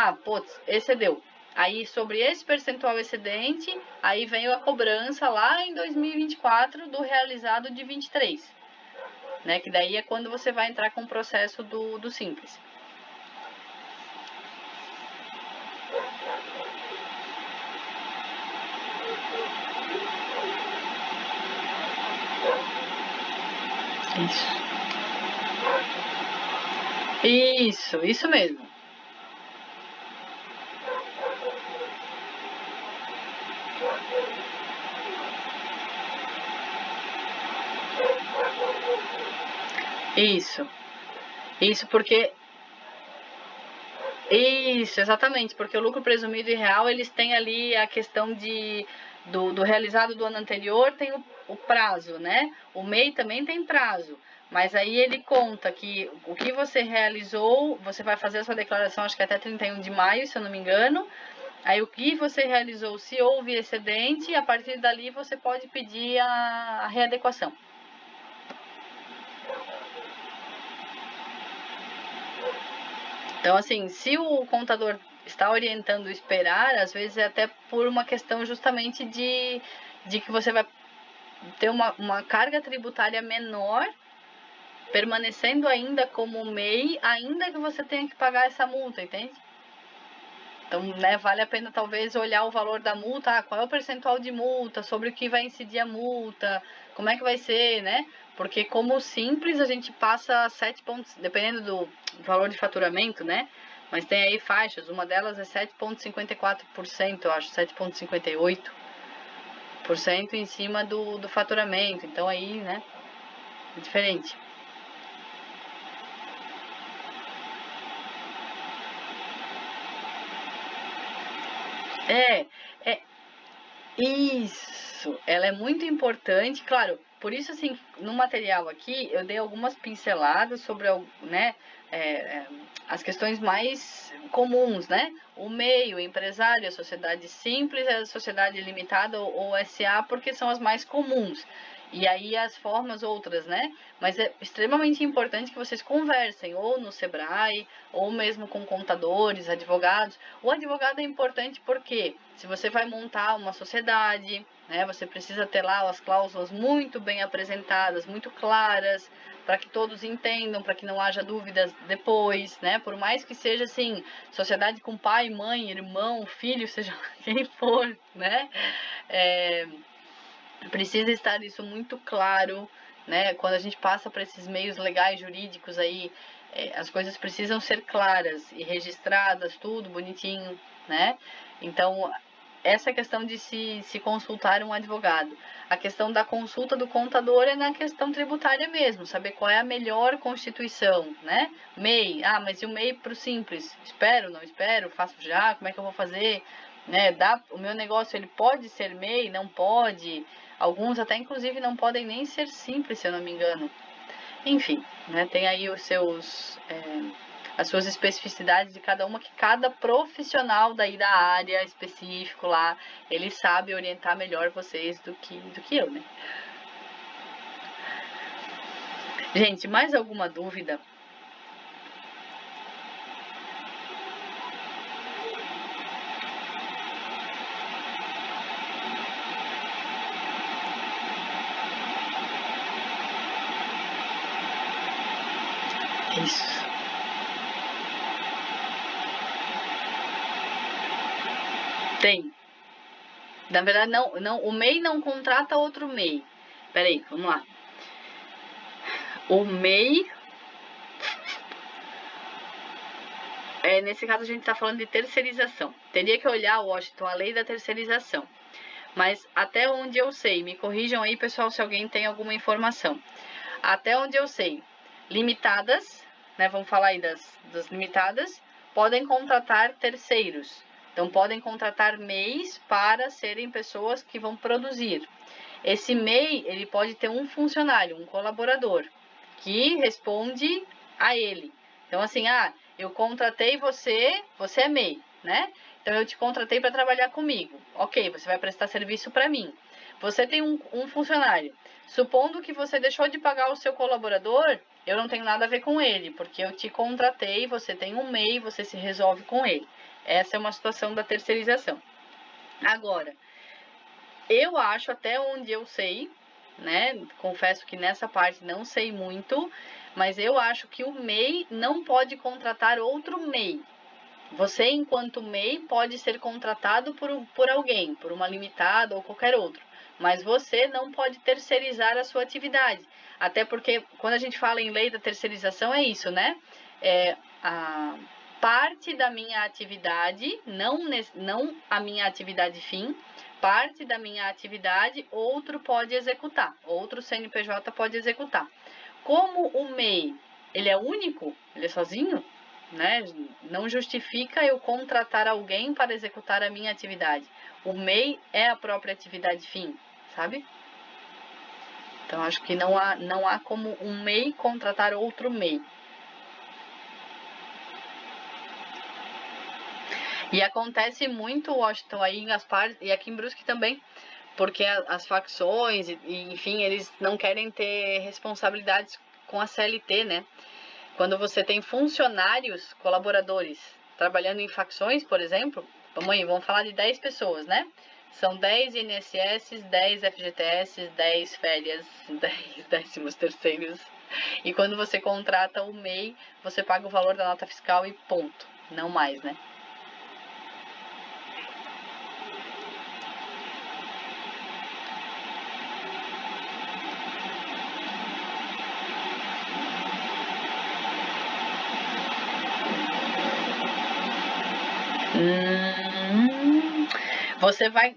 excedeu. Aí, sobre esse percentual excedente, aí veio a cobrança lá em 2024 do realizado de 23, né? Que daí é quando você vai entrar com o processo do Simples. Isso mesmo. Isso porque... Isso, exatamente, porque o lucro presumido e real, eles têm ali a questão do realizado do ano anterior, tem o prazo, né? O MEI também tem prazo, mas aí ele conta que o que você realizou, você vai fazer a sua declaração, acho que até 31 de maio, se eu não me engano, aí o que você realizou, se houve excedente, a partir dali você pode pedir a readequação. Então, assim, se o contador está orientando esperar, às vezes é até por uma questão justamente de que você vai ter uma carga tributária menor, permanecendo ainda como MEI, ainda que você tenha que pagar essa multa, entende? Então, né, vale a pena talvez olhar o valor da multa, qual é o percentual de multa, sobre o que vai incidir a multa, como é que vai ser, né? Porque como simples a gente passa 7 pontos, dependendo do valor de faturamento, né? Mas tem aí faixas, uma delas é 7,54%, eu acho, 7,58% em cima do faturamento. Então aí, né, é diferente. Isso, ela é muito importante, claro, por isso assim, no material aqui eu dei algumas pinceladas sobre, né, as questões mais comuns, né, o meio, o empresário, a sociedade simples, a sociedade limitada ou SA, porque são as mais comuns. E aí as formas outras, né? Mas é extremamente importante que vocês conversem, ou no Sebrae, ou mesmo com contadores, advogados. O advogado é importante porque se você vai montar uma sociedade, né, você precisa ter lá as cláusulas muito bem apresentadas, muito claras, para que todos entendam, para que não haja dúvidas depois, né? Por mais que seja assim, sociedade com pai, mãe, irmão, filho, seja quem for, né? Precisa estar isso muito claro, né? Quando a gente passa para esses meios legais, jurídicos aí, as coisas precisam ser claras e registradas, tudo bonitinho, né? Então, essa é a questão de se consultar um advogado. A questão da consulta do contador é na questão tributária mesmo, saber qual é a melhor constituição, né? MEI, mas e o MEI para o simples? Espero, não espero, faço já, como é que eu vou fazer? Né? O meu negócio, ele pode ser MEI, não pode? Alguns até, inclusive, não podem nem ser simples, se eu não me engano. Enfim, né? Tem aí os seus... as suas especificidades de cada uma, que cada profissional daí da área específico lá, ele sabe orientar melhor vocês do que eu, né? Gente, mais alguma dúvida? Isso. Tem. Na verdade, não, o MEI não contrata outro MEI. Peraí, vamos lá. O MEI... nesse caso, a gente está falando de terceirização. Teria que olhar, Washington, a lei da terceirização. Mas até onde eu sei, me corrijam aí, pessoal, se alguém tem alguma informação. Até onde eu sei, limitadas, né, vamos falar aí das limitadas, podem contratar terceiros. Então, podem contratar MEIs para serem pessoas que vão produzir. Esse MEI, ele pode ter um funcionário, um colaborador, que responde a ele. Então, assim, eu contratei você é MEI, né? Então, eu te contratei para trabalhar comigo. Ok, você vai prestar serviço para mim. Você tem um funcionário. Supondo que você deixou de pagar o seu colaborador, eu não tenho nada a ver com ele, porque eu te contratei, você tem um MEI, você se resolve com ele. Essa é uma situação da terceirização. Agora, eu acho, até onde eu sei, né? Confesso que nessa parte não sei muito, mas eu acho que o MEI não pode contratar outro MEI. Você, enquanto MEI, pode ser contratado por alguém, por uma limitada ou qualquer outro. Mas você não pode terceirizar a sua atividade. Até porque, quando a gente fala em lei da terceirização, é isso, né? A parte da minha atividade, não a minha atividade fim, parte da minha atividade, outro pode executar. Outro CNPJ pode executar. Como o MEI, ele é único, ele é sozinho, né? Não justifica eu contratar alguém para executar a minha atividade. O MEI é a própria atividade fim, sabe? Então, acho que não há como um MEI contratar outro MEI. E acontece muito, Washington, aí nas partes, e aqui em Brusque também, porque as facções, enfim, eles não querem ter responsabilidades com a CLT, né? Quando você tem funcionários, colaboradores, trabalhando em facções, por exemplo, vamos falar de 10 pessoas, né? São 10 INSS, 10 FGTS, 10 férias, 10 décimos terceiros. E quando você contrata o MEI, você paga o valor da nota fiscal e ponto. Não mais, né?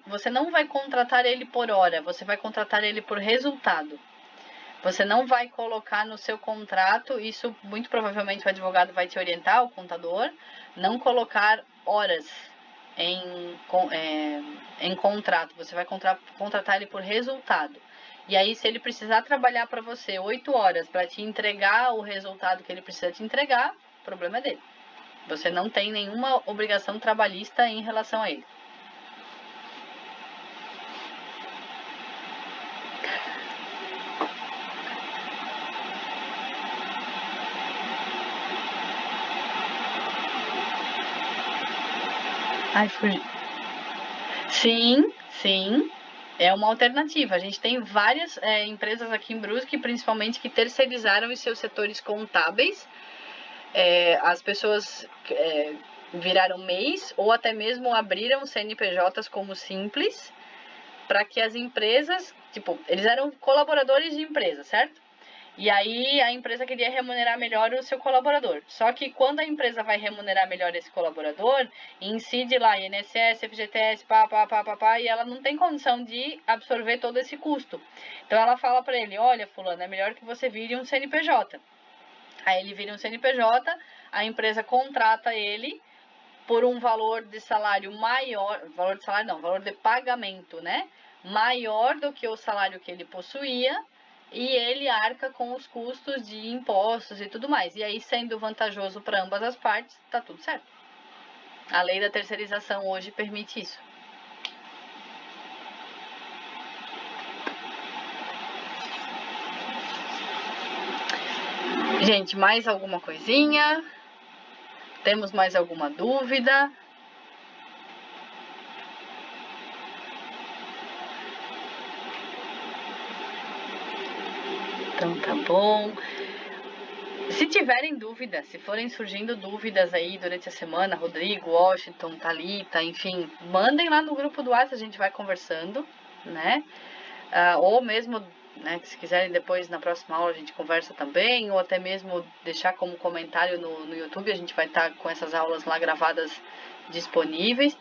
Você não vai contratar ele por hora, você vai contratar ele por resultado. Você não vai colocar no seu contrato, isso muito provavelmente o advogado vai te orientar, o contador, não colocar horas em contrato. Você vai contratar ele por resultado. E aí, se ele precisar trabalhar para você 8 horas para te entregar o resultado que ele precisa te entregar, o problema é dele. Você não tem nenhuma obrigação trabalhista em relação a ele. Ai, fugi. Sim, sim. É uma alternativa. A gente tem várias empresas aqui em Brusque, principalmente, que terceirizaram os seus setores contábeis. As pessoas viraram MEIs ou até mesmo abriram CNPJs como simples, para que as empresas, tipo, eles eram colaboradores de empresa, certo? E aí a empresa queria remunerar melhor o seu colaborador. Só que quando a empresa vai remunerar melhor esse colaborador, incide lá INSS, FGTS, e ela não tem condição de absorver todo esse custo. Então ela fala para ele, olha, fulano, é melhor que você vire um CNPJ. Aí ele vira um CNPJ, a empresa contrata ele por um valor de salário maior, valor de pagamento, né? Maior do que o salário que ele possuía, e ele arca com os custos de impostos e tudo mais. E aí, sendo vantajoso para ambas as partes, tá tudo certo. A lei da terceirização hoje permite isso. Gente, mais alguma coisinha? Temos mais alguma dúvida? Então tá bom. Se tiverem dúvidas, se forem surgindo dúvidas aí durante a semana, Rodrigo, Washington, Thalita, enfim, mandem lá no grupo do WhatsApp, a gente vai conversando, né? Ou mesmo, né, se quiserem depois na próxima aula a gente conversa também, ou até mesmo deixar como comentário no YouTube, a gente vai estar com essas aulas lá gravadas disponíveis.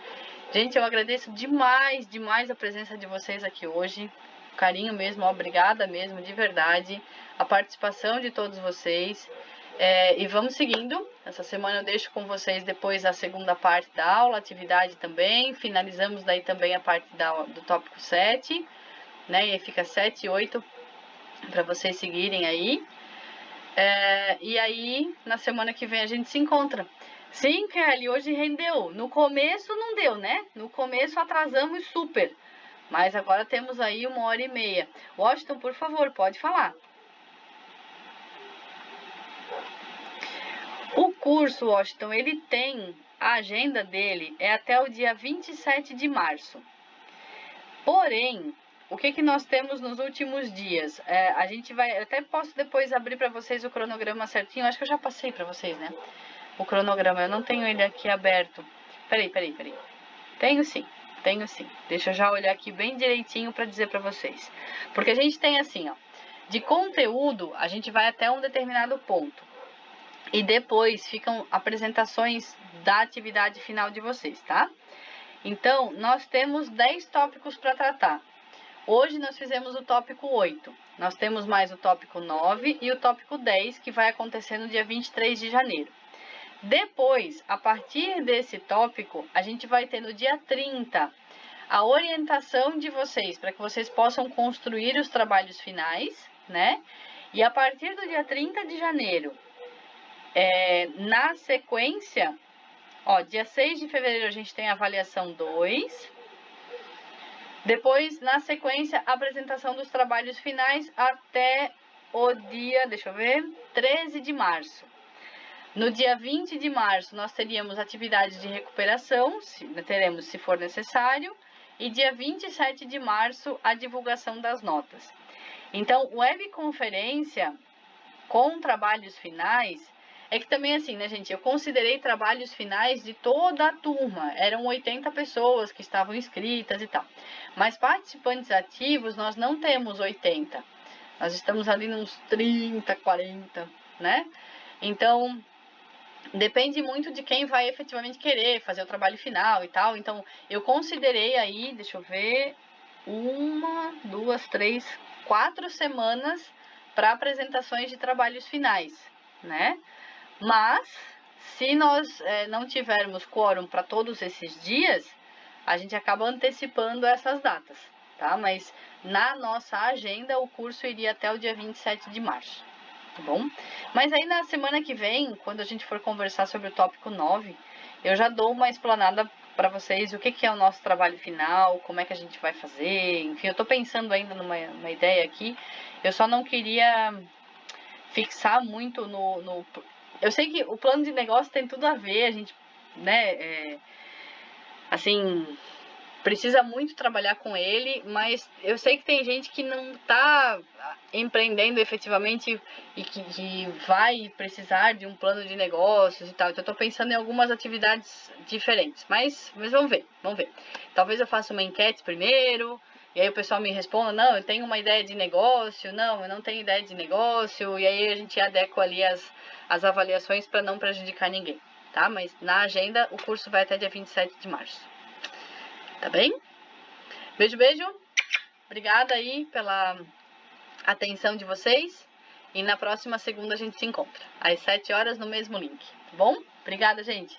Gente, eu agradeço demais, demais a presença de vocês aqui hoje. Carinho mesmo, obrigada mesmo, de verdade. A participação de todos vocês. E vamos seguindo. Essa semana eu deixo com vocês depois a segunda parte da aula, atividade também. Finalizamos daí também a parte do tópico 7, né? E aí fica 7 e 8 para vocês seguirem aí. E aí, na semana que vem a gente se encontra. Sim, Kelly, hoje rendeu. No começo não deu, né? No começo atrasamos super. Mas agora temos aí 1h30. Washington, por favor, pode falar. O curso, Washington, ele tem, a agenda dele é até o dia 27 de março. Porém, o que nós temos nos últimos dias? A gente vai, eu até posso depois abrir para vocês o cronograma certinho, acho que eu já passei para vocês, né? O cronograma, eu não tenho ele aqui aberto. Peraí. Tenho sim. Deixa eu já olhar aqui bem direitinho para dizer para vocês. Porque a gente tem assim, ó, de conteúdo, a gente vai até um determinado ponto. E depois ficam apresentações da atividade final de vocês, tá? Então, nós temos 10 tópicos para tratar. Hoje nós fizemos o tópico 8. Nós temos mais o tópico 9 e o tópico 10, que vai acontecer no dia 23 de janeiro. Depois, a partir desse tópico, a gente vai ter no dia 30 a orientação de vocês para que vocês possam construir os trabalhos finais, né? E a partir do dia 30 de janeiro, na sequência, dia 6 de fevereiro a gente tem a avaliação 2. Depois, na sequência, a apresentação dos trabalhos finais até o dia, 13 de março. No dia 20 de março, nós teríamos atividades de recuperação, teremos se for necessário, e dia 27 de março, a divulgação das notas. Então, webconferência com trabalhos finais, é que também assim, né, gente, eu considerei trabalhos finais de toda a turma, eram 80 pessoas que estavam inscritas e tal, mas participantes ativos nós não temos 80, nós estamos ali nos 30, 40, né? Então, depende muito de quem vai efetivamente querer fazer o trabalho final e tal. Então, eu considerei aí, 4 semanas para apresentações de trabalhos finais, né? Mas, se nós não tivermos quórum para todos esses dias, a gente acaba antecipando essas datas, tá? Mas na nossa agenda, o curso iria até o dia 27 de março. Tá bom? Mas aí na semana que vem, quando a gente for conversar sobre o tópico 9, eu já dou uma explanada para vocês o que é o nosso trabalho final, como é que a gente vai fazer, enfim, eu tô pensando ainda numa ideia aqui, eu só não queria fixar muito eu sei que o plano de negócio tem tudo a ver, a gente, né, assim, precisa muito trabalhar com ele, mas eu sei que tem gente que não está empreendendo efetivamente e que vai precisar de um plano de negócios e tal. Então eu tô pensando em algumas atividades diferentes, mas vamos ver, vamos ver. Talvez eu faça uma enquete primeiro, e aí o pessoal me responda, não, eu tenho uma ideia de negócio, não, eu não tenho ideia de negócio, e aí a gente adequa ali as avaliações para não prejudicar ninguém, tá? Mas na agenda o curso vai até dia 27 de março. Tá bem? Beijo, beijo. Obrigada aí pela atenção de vocês. E na próxima segunda a gente se encontra. Às 7 horas no mesmo link. Tá bom? Obrigada, gente.